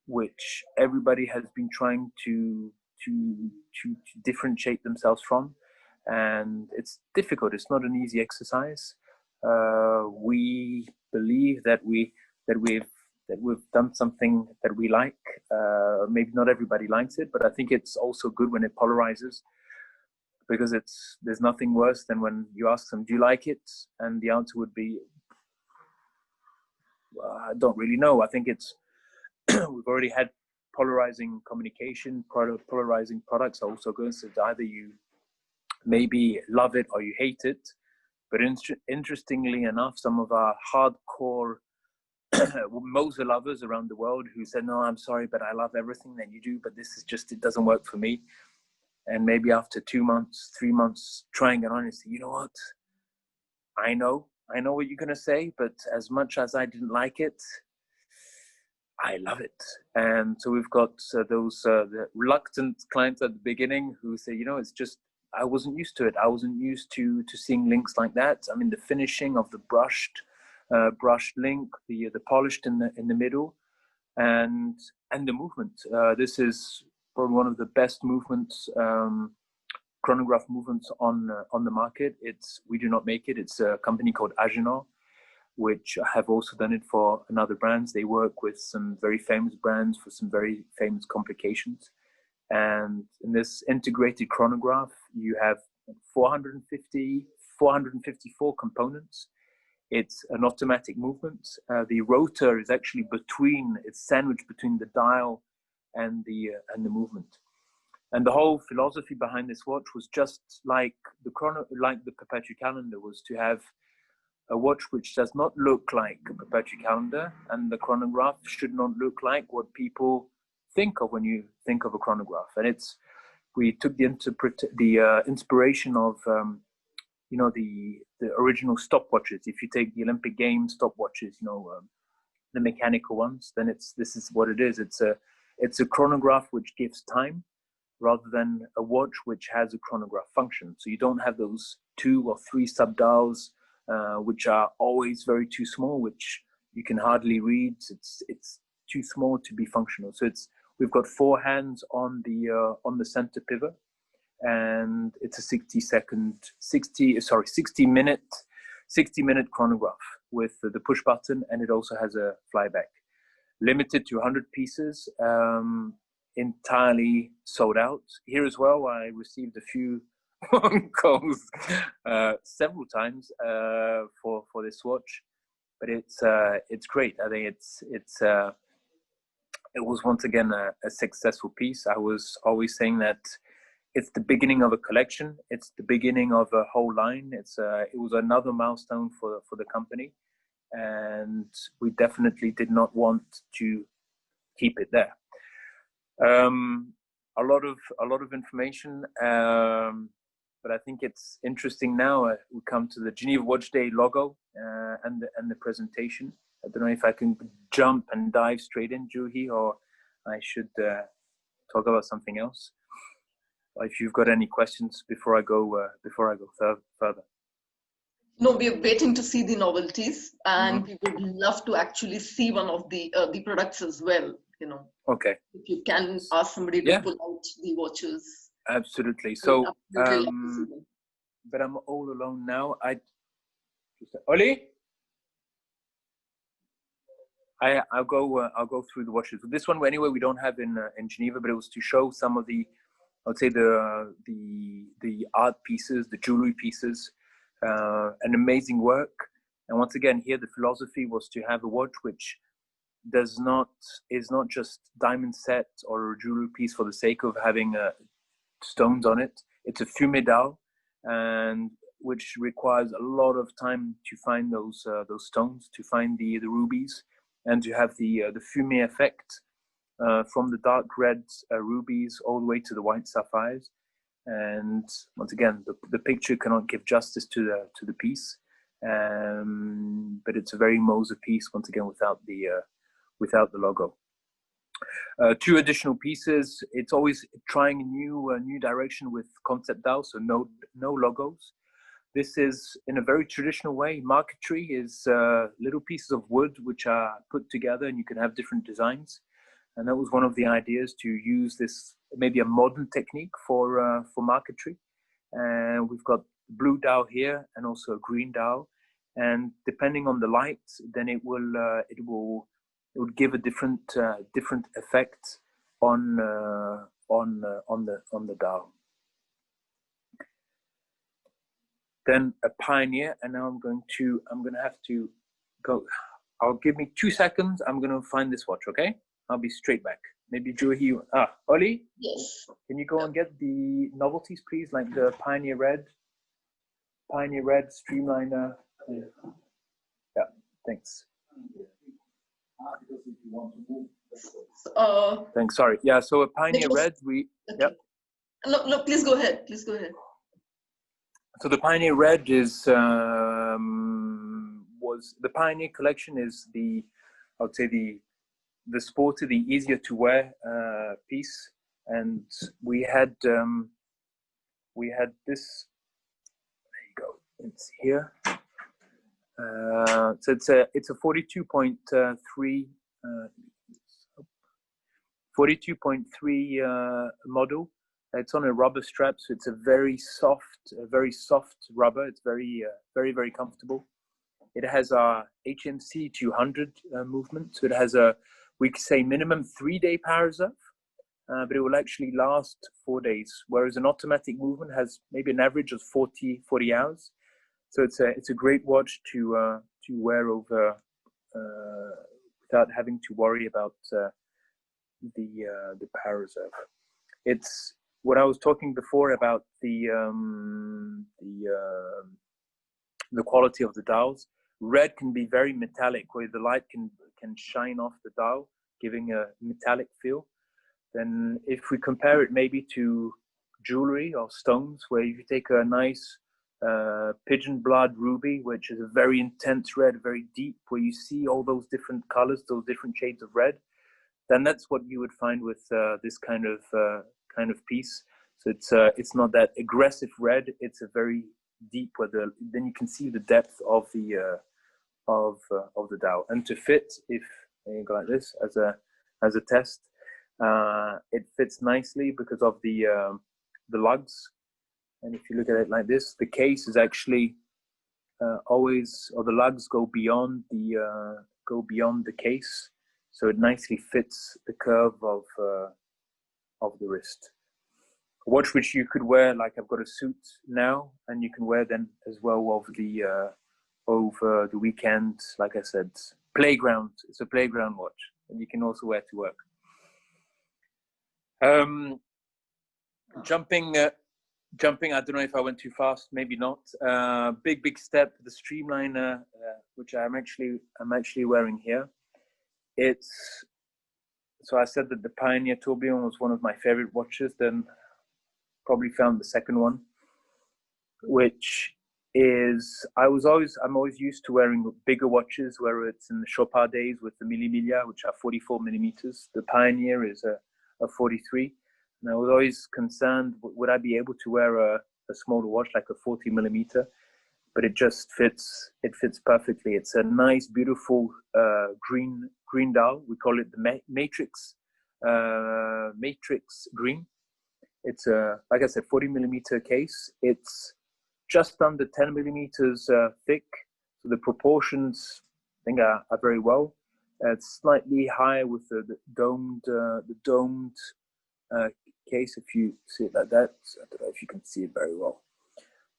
which everybody has been trying to differentiate themselves from, and it's difficult. It's not an easy exercise. We believe that we've done something that we like. Maybe not everybody likes it, but I think it's also good when it polarizes. because there's nothing worse than when you ask them, do you like it? And the answer would be, I don't really know. I think it's, we've already had polarizing communication, polarizing products are also going, so either you maybe love it or you hate it. But interestingly enough, some of our hardcore Moser lovers around the world who said, no, I'm sorry, but I love everything that you do, but this is just, it doesn't work for me. And maybe after 2 months, 3 months trying it on, you say, you know what? I know what you're going to say, but as much as I didn't like it, I love it. And so we've got those the reluctant clients at the beginning who say, you know, it's just, I wasn't used to it. I wasn't used to seeing links like that. I mean, the finishing of the brushed link, the polished in the middle, and the movement. This is probably one of the best movements, chronograph movements on the market. We do not make it. It's a company called Agenor, which have also done it for another brands. They work with some very famous brands for some very famous complications. And in this integrated chronograph, you have 454 components. It's an automatic movement. The rotor is actually it's sandwiched between the dial and the movement. And the whole philosophy behind this watch was just like the perpetual calendar, was to have a watch which does not look like a perpetual calendar, and the chronograph should not look like what people think of when you think of a chronograph. And we took the inspiration of the original stopwatches. If you take the Olympic Games stopwatches, the mechanical ones, then this is what it is. It's a chronograph which gives time, rather than a watch which has a chronograph function. So you don't have those 2 or 3 subdials, which are always too small, which you can hardly read. It's too small to be functional. So we've got 4 hands on the center pivot, and it's a 60-minute chronograph with the push button, and it also has a flyback. Limited to 100 pieces, entirely sold out. Here as well, I received a few phone calls several times for this watch, but it's great. I think it was once again a successful piece. I was always saying that it's the beginning of a collection. It's the beginning of a whole line. It was another milestone for the company, and we definitely did not want to keep it there. A lot of information, but I think it's interesting now. We come to the Geneva Watch Day logo and the presentation. I don't know if I can jump and dive straight in, Juhi, or I should talk about something else. If you've got any questions before I go further. No, we are waiting to see the novelties, and we would love to actually see one of the products as well. Okay. If you can ask somebody to pull out the watches. Absolutely. So, but I'm all alone now. Oli, I'll go through the watches. This one, anyway, we don't have in Geneva, but it was to show some of the, I would say the art pieces, the jewelry pieces, an amazing work. And once again, here the philosophy was to have a watch which is not just diamond set or a jewelry piece for the sake of having stones on it. It's a fumé dial, and which requires a lot of time to find those stones, to find the rubies, and to have the fumé effect from the dark red rubies all the way to the white sapphires. And once again, the picture cannot give justice to the piece, but it's a very Moser piece, once again, without the logo. 2 additional pieces. It's always trying a new direction with concept dials, so no logos. This is in a very traditional way. Marquetry is little pieces of wood which are put together, and you can have different designs. And that was one of the ideas, to use this maybe a modern technique for marquetry. And we've got blue dial here, and also a green dial. And depending on the light, then it would give a different effect on the dial. then a Pioneer, and now I'm going to have to go. Give me 2 seconds. I'm going to find this watch, okay? I'll be straight back. Maybe Juhi, Oli? Yes. Can you go and get the novelties, please? Like the Pioneer Red Streamliner. Yeah, thanks. Thanks, sorry. Yeah, so a Pioneer Red, okay. Yep. No, please go ahead. Please go ahead. So the Pioneer Red is, was the Pioneer collection is the, I would say the sporty, the easier to wear piece. And we had this, there you go, it's here. So it's a 42.3 model. It's on a rubber strap, so it's a very soft rubber. It's very very comfortable. It has our HMC 200 movement, so it has we could say minimum 3-day power reserve, but it will actually last 4 days. Whereas an automatic movement has maybe an average of 40 hours. So it's a great watch to wear over without having to worry about the power reserve. It's what I was talking before about the quality of the dials. Red can be very metallic, where the light can shine off the dial, giving a metallic feel. Then if we compare it maybe to jewelry or stones, where if you take a nice pigeon blood ruby, which is a very intense red, very deep, where you see all those different colors, those different shades of red, then that's what you would find with this kind of piece. So it's not that aggressive red. It's a very deep, then you can see the depth of the dial. And to fit, if you go like this as a test, it fits nicely because of the lugs. And if you look at it like this, the case is actually always, or the lugs go beyond the case, so it nicely fits the curve of the wrist. A watch which you could wear, like I've got a suit now, and you can wear them as well over the weekend. Like I said, playground. It's a playground watch, and you can also wear to work. Jumping. I don't know if I went too fast. Maybe not. Big step. The Streamliner, which I'm actually wearing here. So I said that the Pioneer Tourbillon was one of my favorite watches. Then probably found the second one, which is I'm always used to wearing bigger watches, whether it's in the Chopard days with the Millimiglia, which are 44 millimeters. The Pioneer is a 43. And I was always concerned, would I be able to wear a smaller watch like a 40 millimeter? But it just fits. It fits perfectly. It's a nice, beautiful green dial. We call it the matrix green. It's like I said, 40 millimeter case. It's just under 10 millimeters thick. So the proportions, I think, are very well. It's slightly higher with the domed case, if you see it like that. I don't know if you can see it very well,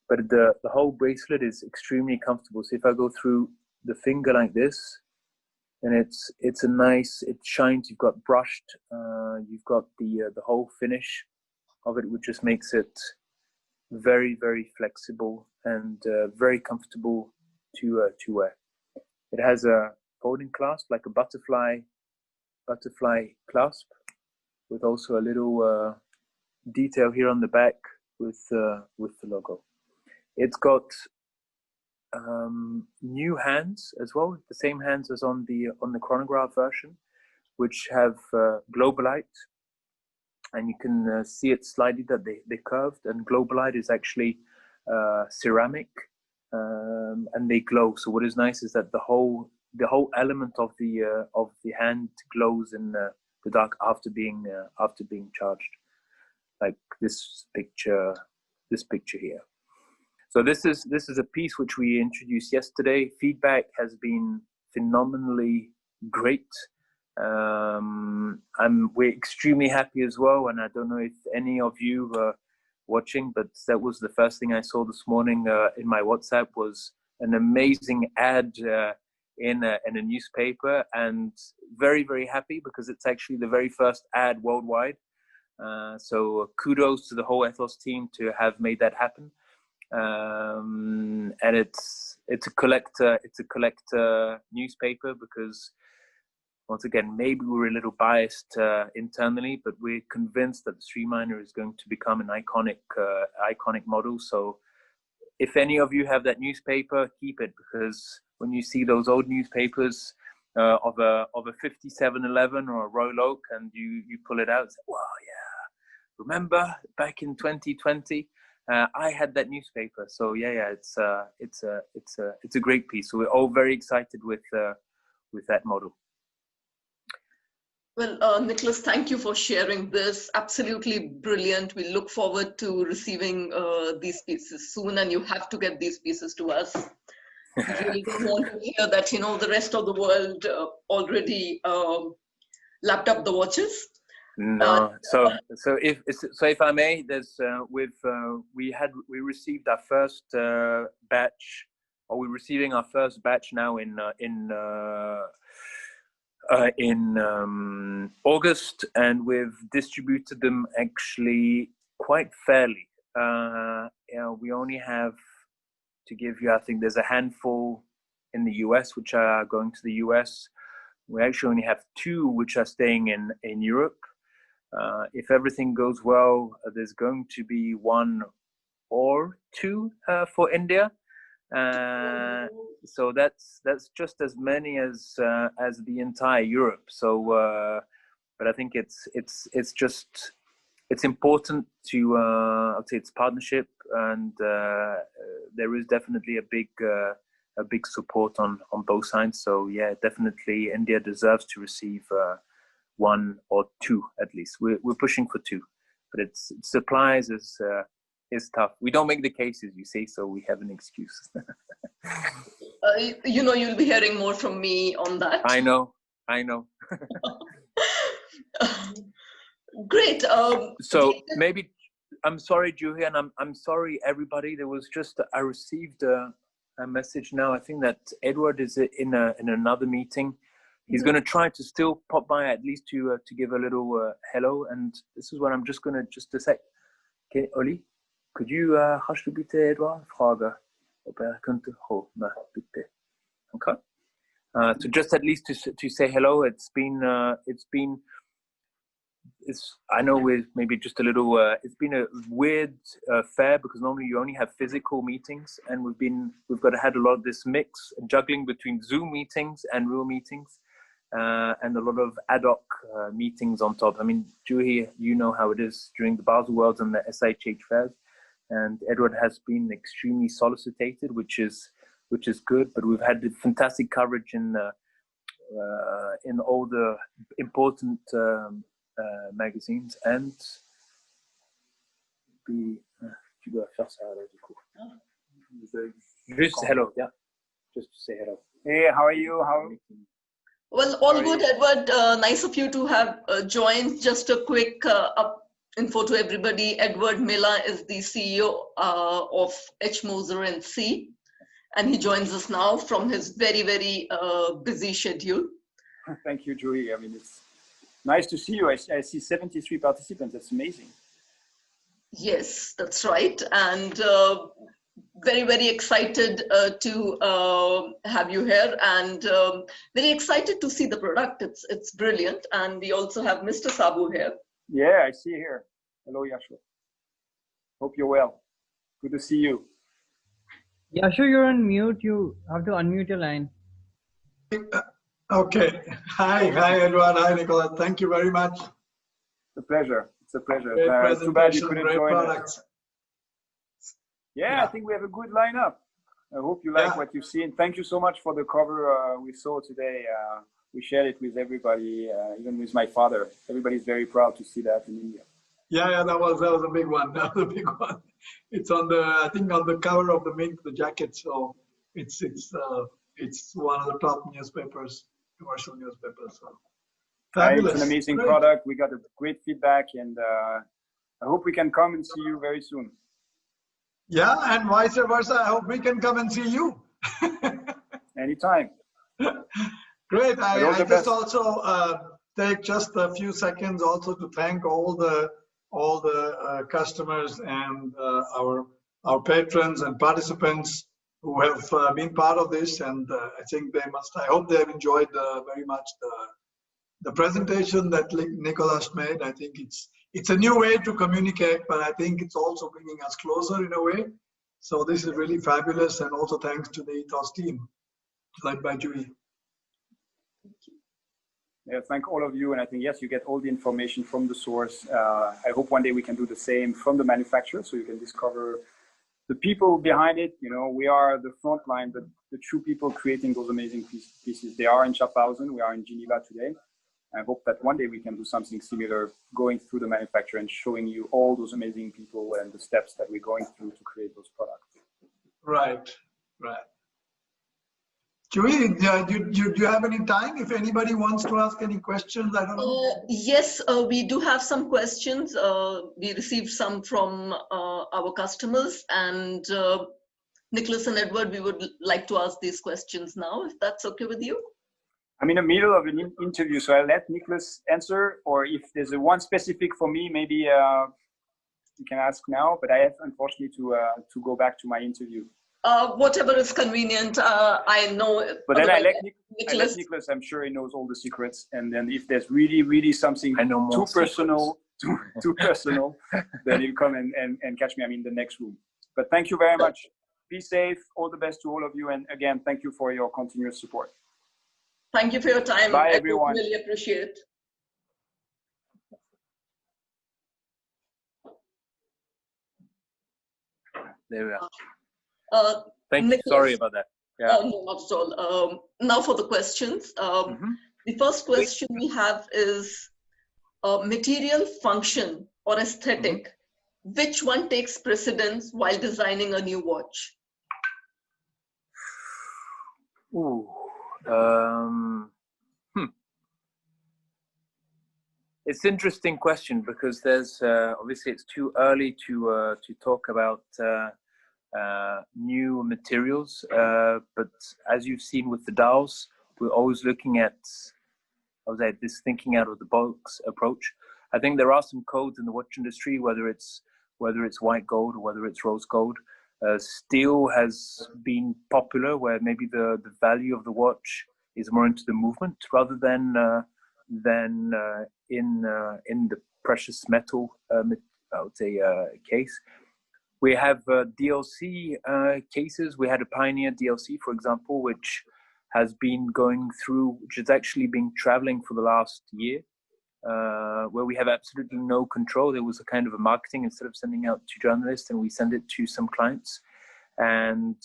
but the whole bracelet is extremely comfortable. So if I go through the finger like this, and it's a nice, it shines. You've got brushed, you've got the whole finish of it, which just makes it very, very flexible and very comfortable to wear. It has a folding clasp, like a butterfly clasp, with also a little detail here on the back with the logo. It's got new hands as well, the same hands as on the chronograph version, which have globalite, and you can see it slightly that they curved. And globalite is actually ceramic, and they glow. So what is nice is that the whole element of the hand glows in the dark after being charged, like this picture here. So this is a piece which we introduced yesterday. Feedback has been phenomenally great. We're extremely happy as well, and I don't know if any of you watching, but that was the first thing I saw this morning in my WhatsApp was an amazing ad in a newspaper, and very, very happy because it's actually the very first ad worldwide. So kudos to the whole Ethos team to have made that happen. And it's a collector newspaper because, once again, maybe we're a little biased internally, but we're convinced that the Streamliner is going to become an iconic model. So if any of you have that newspaper, keep it, because when you see those old newspapers of a 5711 or a Royal Oak, and you pull it out, it's like, wow, yeah, remember back in 2020, I had that newspaper. So yeah, it's a great piece. So we're all very excited with that model. Well, Nicholas, thank you for sharing this. Absolutely brilliant. We look forward to receiving these pieces soon, and you have to get these pieces to us. Really don't want to hear that, you know, the rest of the world already lapped up the watches. No, so if I may, there's we received our first batch, or we're receiving our first batch now in August, and we've distributed them actually quite fairly. We only have, to give you, I think there's a handful in the US which are going to the US. We actually only have 2 which are staying in Europe. If everything goes well, there's going to be 1 or 2 for India. So that's just as many as the entire Europe. So, but I think it's just important to I'd say it's partnership, and there is definitely a big support on both sides. So yeah, definitely India deserves to receive 1 or 2 at least. We're pushing for 2, but it's supplies is tough. We don't make the cases, you see, so we have an excuse. You know, you'll be hearing more from me on that. I know. Great. So maybe, I'm sorry, Juhi, and I'm sorry, everybody. There was just, I received a message now. I think that Edward is in another meeting. He's going to try to still pop by at least to give a little hello. And this is what I'm just going to just a sec. Okay, Oli, could you alsjeblieft Edward vragen of kunt bitte? Okay. So just at least to say hello. I know with maybe just a little. It's been a weird fair because normally you only have physical meetings, and we've got to had a lot of this mix and juggling between Zoom meetings and real meetings, and a lot of ad hoc meetings on top. I mean, Juhi, you know how it is during the Basel Worlds and the SIHH fairs, and Edward has been extremely solicited, which is good. But we've had fantastic coverage in all the important magazines, and tu dois faire ça alors, du coup. Just hello, yeah. Just to say hello. Hey, how are you? Well, all good, Edward. Nice of you to have joined. Just a quick info to everybody. Edward Miller is the CEO of Moser Cie, and he joins us now from his very, very busy schedule. Thank you, Juhi. I mean, it's nice to see you. I see 73 participants. That's amazing. Yes, that's right. And very, very excited to have you here, and very excited to see the product. It's brilliant. And we also have Mr. Sabu here. Yeah, I see you here. Hello, Yasho. Hope you're well. Good to see you. Yasho, you're on mute. You have to unmute your line. Okay. Hi, Edward. Hi, Nicholas. Thank you very much. It's a pleasure. It's a pleasure. Great Too bad you couldn't great join products. us. Yeah, I think we have a good lineup. I hope you like what you've seen. Thank you so much for the cover we saw today. We shared it with everybody, even with my father. Everybody's very proud to see that in India. Yeah, that was a big one. That was a big one. It's on I think on the cover of the Mint, the jacket. So it's one of the top newspapers, commercial newspapers. So fabulous. It's an amazing product. We got a great feedback, and I hope we can come and see you very soon. Yeah, and vice versa. I hope we can come and see you. Anytime. Great. I just best. also take just a few seconds also to thank all the customers and our patrons and participants who have been part of this, and I think they must. I hope they have enjoyed very much the presentation that Nicholas made. I think it's a new way to communicate, but I think it's also bringing us closer in a way. So this is really fabulous, and also thanks to the Ethos team, led by Juhi. Yeah, thank all of you, and I think yes, you get all the information from the source. I hope one day we can do the same from the manufacturer, so you can discover the people behind it. You know, we are the front line, but the true people creating those amazing pieces, they are in Schaffhausen. We are in Geneva today. I hope that one day we can do something similar, going through the manufacturer and showing you all those amazing people and the steps that we're going through to create those products. Right, right. Juhi, do you have any time? If anybody wants to ask any questions, I don't know. Yes, we do have some questions. We received some from our customers, and Nicholas and Edward, we would like to ask these questions now, if that's okay with you. I'm in the middle of an interview, so I'll let Nicholas answer, or if there's a one specific for me, maybe you can ask now, but I have unfortunately to go back to my interview. Whatever is convenient, I know. But then I let Nicholas, I'm sure he knows all the secrets. And then if there's really something too personal, then he'll come and catch me. I'm in the next room. But thank you very much. Be safe. All the best to all of you. And again, thank you for your continuous support. Thank you for your time. Bye, everyone. I really appreciate it. There we are. Thank you. Sorry about that. Yeah. No, not at all. Now for the questions. The first question we have is material, function, or aesthetic. Which one takes precedence while designing a new watch? Ooh. It's an interesting question because there's obviously it's too early to talk about new materials, but as you've seen with the dials, we're always looking at this thinking out of the box approach. I think there are some codes in the watch industry, whether it's white gold or whether it's rose gold. Steel has been popular, where maybe the value of the watch is more into the movement rather than in the precious metal, I would say, case. We have DLC cases. We had a Pioneer DLC, for example, which has actually been traveling for the last year, where we have absolutely no control. There was a kind of a marketing, instead of sending out to journalists, and we send it to some clients. And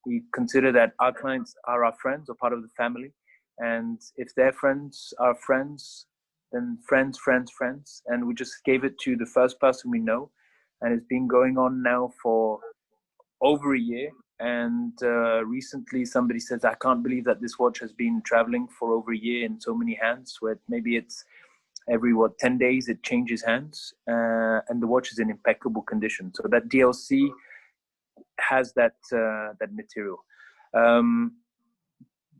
we consider that our clients are our friends or part of the family. And if their friends are friends, then friends. And we just gave it to the first person we know. And it's been going on now for over a year. And recently somebody says, I can't believe that this watch has been traveling for over a year in so many hands, where maybe it's every 10 days it changes hands, and the watch is in impeccable condition. So that DLC has that material.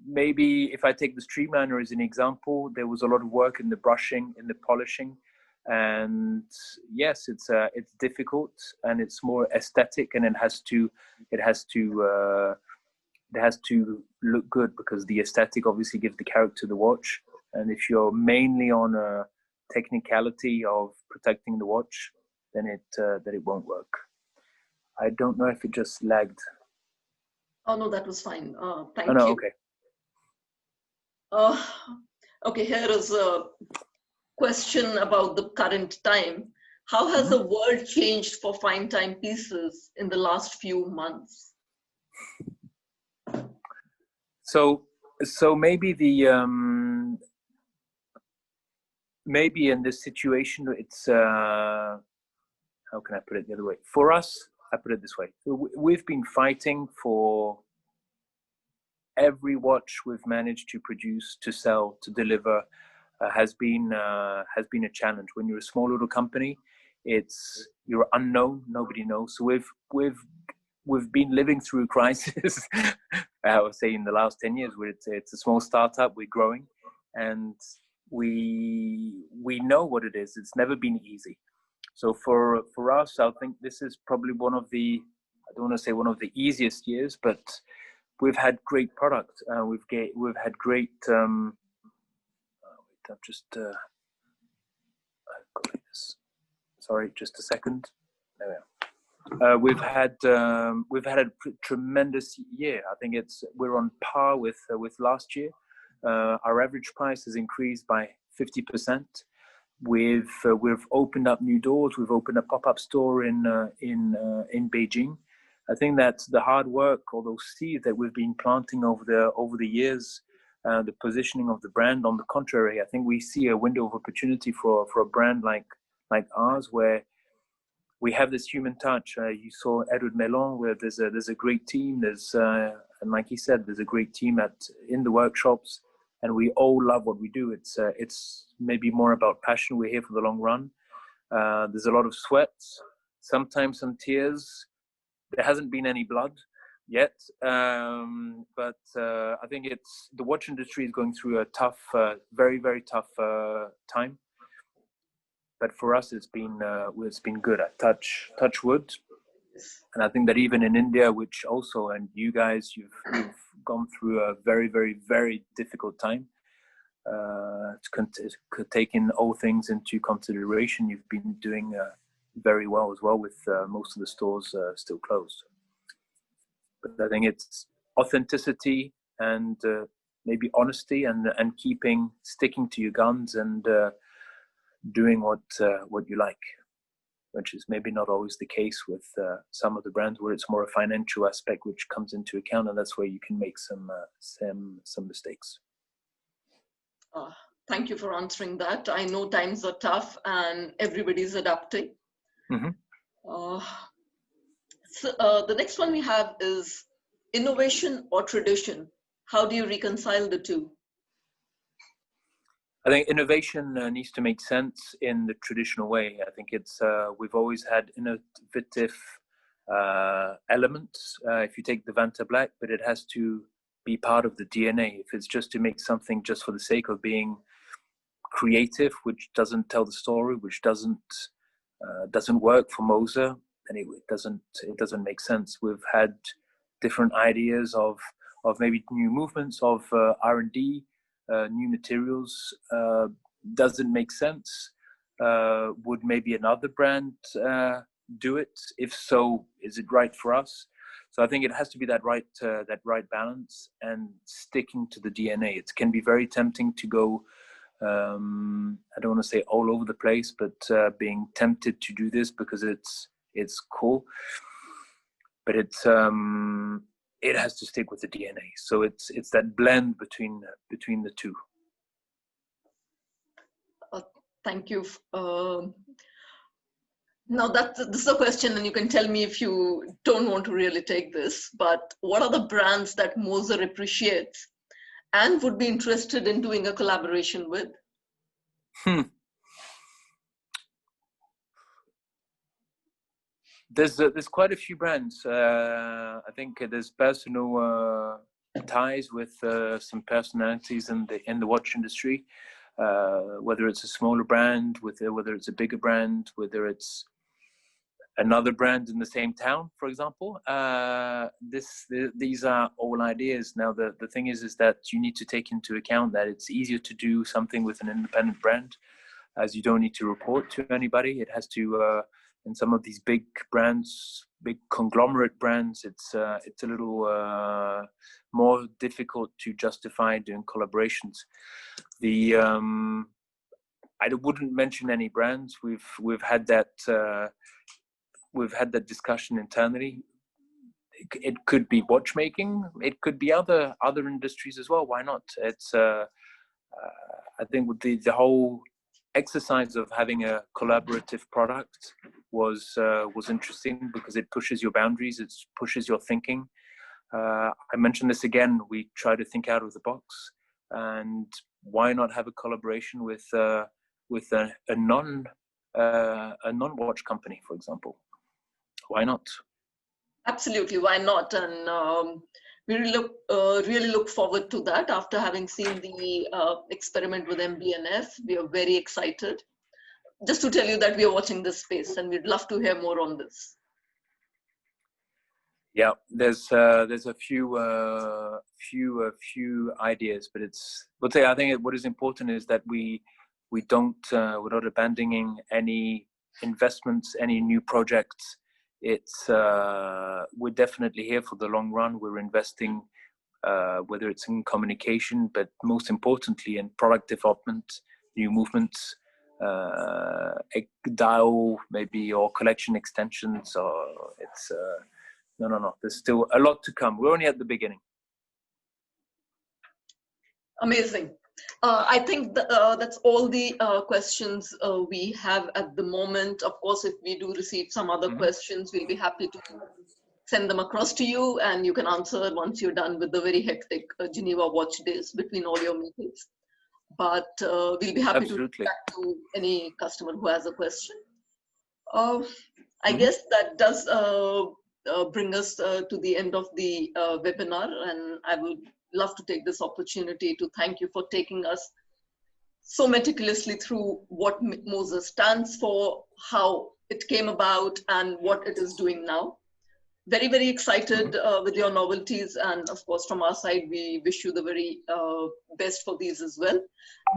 Maybe if I take the Streamliner as an example, there was a lot of work in the brushing, in the polishing, and yes, it's difficult and it's more aesthetic, and it has to look good, because the aesthetic obviously gives the character to the watch. And if you're mainly on a technicality of protecting the watch, then it won't work. I don't know if it just lagged. Oh no, that was fine. Thank oh, no, you. Okay. Okay, here is a question about the current time. How has the world changed for fine timepieces in the last few months? So maybe maybe in this situation, it's how can I put it the other way? For us, I put it this way: we've been fighting for every watch we've managed to produce, to sell, to deliver. Has been a challenge. When you're a small little company, you're unknown, nobody knows. So we've been living through crisis. I would say in the last 10 years, where it's a small startup, we're growing, and we know what it is. It's never been easy. So for us, I think this is probably one of the, I don't want to say one of the easiest years, but we've had great product. We've had great. I've just I've got this. Sorry, just a second. There we are. We've had a tremendous year. I think we're on par with last year. Our average price has increased by 50%. We've opened up new doors. We've opened a pop-up store in Beijing. I think that the hard work, or those seeds that we've been planting over the years, the positioning of the brand. On the contrary, I think we see a window of opportunity for a brand like ours, where we have this human touch. You saw Edward Melon, where there's a great team. And like he said, there's a great team in the workshops, and we all love what we do. It's maybe more about passion. We're here for the long run. There's a lot of sweat, sometimes some tears. There hasn't been any blood yet, but I think the watch industry is going through a tough, very, very tough time. But for us, it's been good. I touch wood, and I think that even in India, which also, and you guys, you've gone through a very, very, very difficult time. Taking all things into consideration, you've been doing very well as well, with most of the stores still closed. But I think it's authenticity and maybe honesty, and sticking to your guns, and doing what you like, which is maybe not always the case with some of the brands, where it's more a financial aspect which comes into account, and that's where you can make some mistakes. Thank you for answering that. I know times are tough and everybody's adapting. Mm-hmm. So the next one we have is innovation or tradition. How do you reconcile the two? I think innovation needs to make sense in the traditional way. I think we've always had innovative elements. If you take the Vantablack, but it has to be part of the DNA. If it's just to make something just for the sake of being creative, which doesn't tell the story, which doesn't work for Moser, anyway, it doesn't make sense. We've had different ideas of maybe new movements of R&D, new materials. Doesn't make sense. Would maybe another brand do it? If so, is it right for us? So I think it has to be that right balance, and sticking to the DNA. It can be very tempting to go, I don't want to say all over the place, but being tempted to do this because it's cool. But it has to stick with the DNA. So it's that blend between the two. Thank you. Now this is a question, and you can tell me if you don't want to really take this, but what are the brands that Moser appreciates and would be interested in doing a collaboration with? There's quite a few brands. I think there's personal ties with some personalities in the watch industry. Whether it's a smaller brand, whether it's a bigger brand, whether it's another brand in the same town, for example. These are all ideas. Now, the thing is that you need to take into account that it's easier to do something with an independent brand, as you don't need to report to anybody. It has to, in some of these big brands, big conglomerate brands, it's a little more difficult to justify doing collaborations. I wouldn't mention any brands. We've had that discussion internally. It could be watchmaking. It could be other industries as well. Why not? It's I think with the whole exercise of having a collaborative product was interesting, because it pushes your boundaries. It pushes your thinking. I mentioned this again. We try to think out of the box, and why not have a collaboration with a non a non-watch company, for example. Why not? Absolutely, why not? And we really look forward to that. After having seen the experiment with MBNF, we are very excited. Just to tell you that we are watching this space, and we'd love to hear more on this. Yeah, there's a few ideas, but I think what is important is that we're not abandoning any investments, any new projects. We're definitely here for the long run. We're investing, whether it's in communication, but most importantly in product development, new movements, dial maybe, or collection extensions. Or it's no. There's still a lot to come. We're only at the beginning. Amazing. I think that's all the questions we have at the moment. Of course, if we do receive some other questions, we'll be happy to send them across to you, and you can answer once you're done with the very hectic Geneva Watch Days between all your meetings. But we'll be happy to get back to any customer who has a question. I guess that does bring us to the end of the webinar, and I would love to take this opportunity to thank you for taking us so meticulously through what Moser stands for, how it came about, and what it is doing now. Very, very excited with your novelties, and of course from our side we wish you the very best for these as well,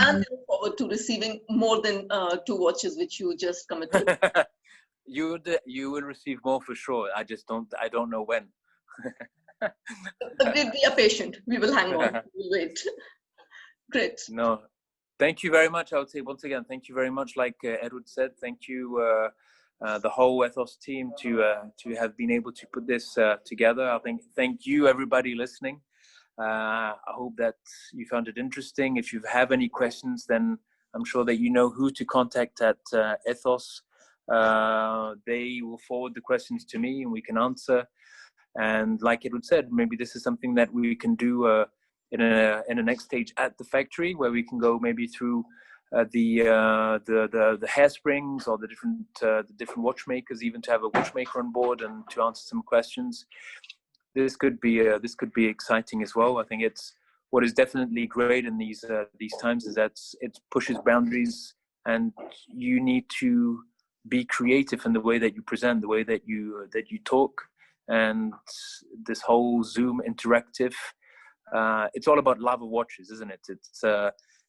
and look forward to receiving more than 2 watches which you just committed. You will receive more for sure. I don't know when. Be patient. We will hang on. We'll wait. Great. No, thank you very much. I would say once again, thank you very much. Like Edward said, thank you, the whole Ethos team, to have been able to put this together. I think thank you, everybody listening. I hope that you found it interesting. If you have any questions, then I'm sure that you know who to contact at Ethos. They will forward the questions to me, and we can answer. And like Edward said, maybe this is something that we can do in a next stage at the factory, where we can go maybe through the hairsprings or the different watchmakers, even to have a watchmaker on board and to answer some questions. This could be exciting as well. I think it's what is definitely great in these times is that it pushes boundaries, and you need to be creative in the way that you present, the way that you talk. And this whole Zoom interactive, it's all about love of watches, isn't it?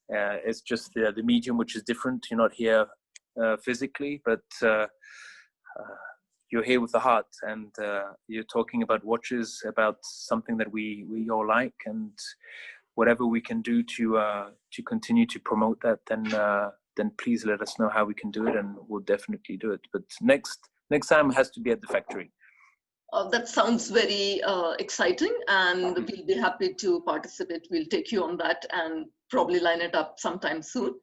It's just the medium which is different. You're not here physically, but you're here with the heart, and you're talking about watches, about something that we all like, and whatever we can do to continue to promote that, then please let us know how we can do it, and we'll definitely do it. But next time has to be at the factory. That sounds very exciting, and we'll be happy to participate. We'll take you on that and probably line it up sometime soon.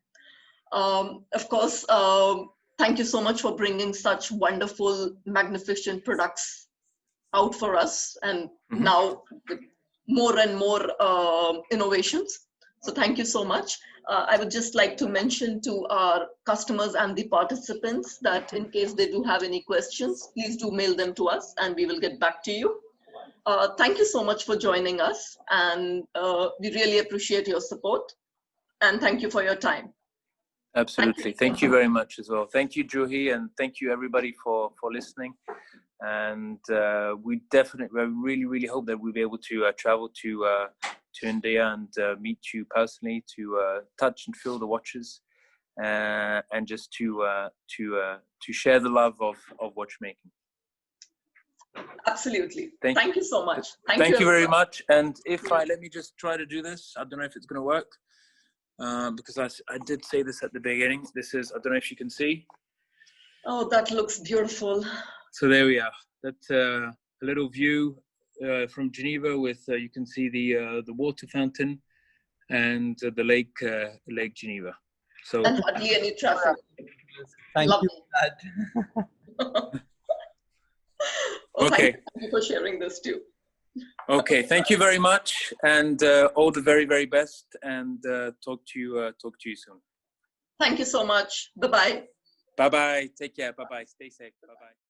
Of course, thank you so much for bringing such wonderful, magnificent products out for us, and now with more and more innovations. So thank you so much. I would just like to mention to our customers and the participants that in case they do have any questions, please do mail them to us and we will get back to you. Thank you so much for joining us, and we really appreciate your support, and thank you for your time. Absolutely. Thank you very much as well. Thank you, Juhi, and thank you everybody for listening. And we really hope that we'll be able to travel to India and meet you personally, to touch and feel the watches, and just to share the love of watchmaking. Absolutely. Thank you so much. Thank you very much. And let me just try to do this. I don't know if it's going to work, because I did say this at the beginning. This is, I don't know if you can see. Oh, that looks beautiful. So there we are. That's a little view from Geneva with you can see the water fountain and the lake Geneva. So and hardly any traffic. Thank Lovely. you, Dad. Okay. Thank you for sharing this too. Okay, thank you very much, and all the very, very best, and talk to you soon. Thank you so much. Bye-bye. Bye-bye. Take care. Bye-bye. Stay safe. Bye-bye.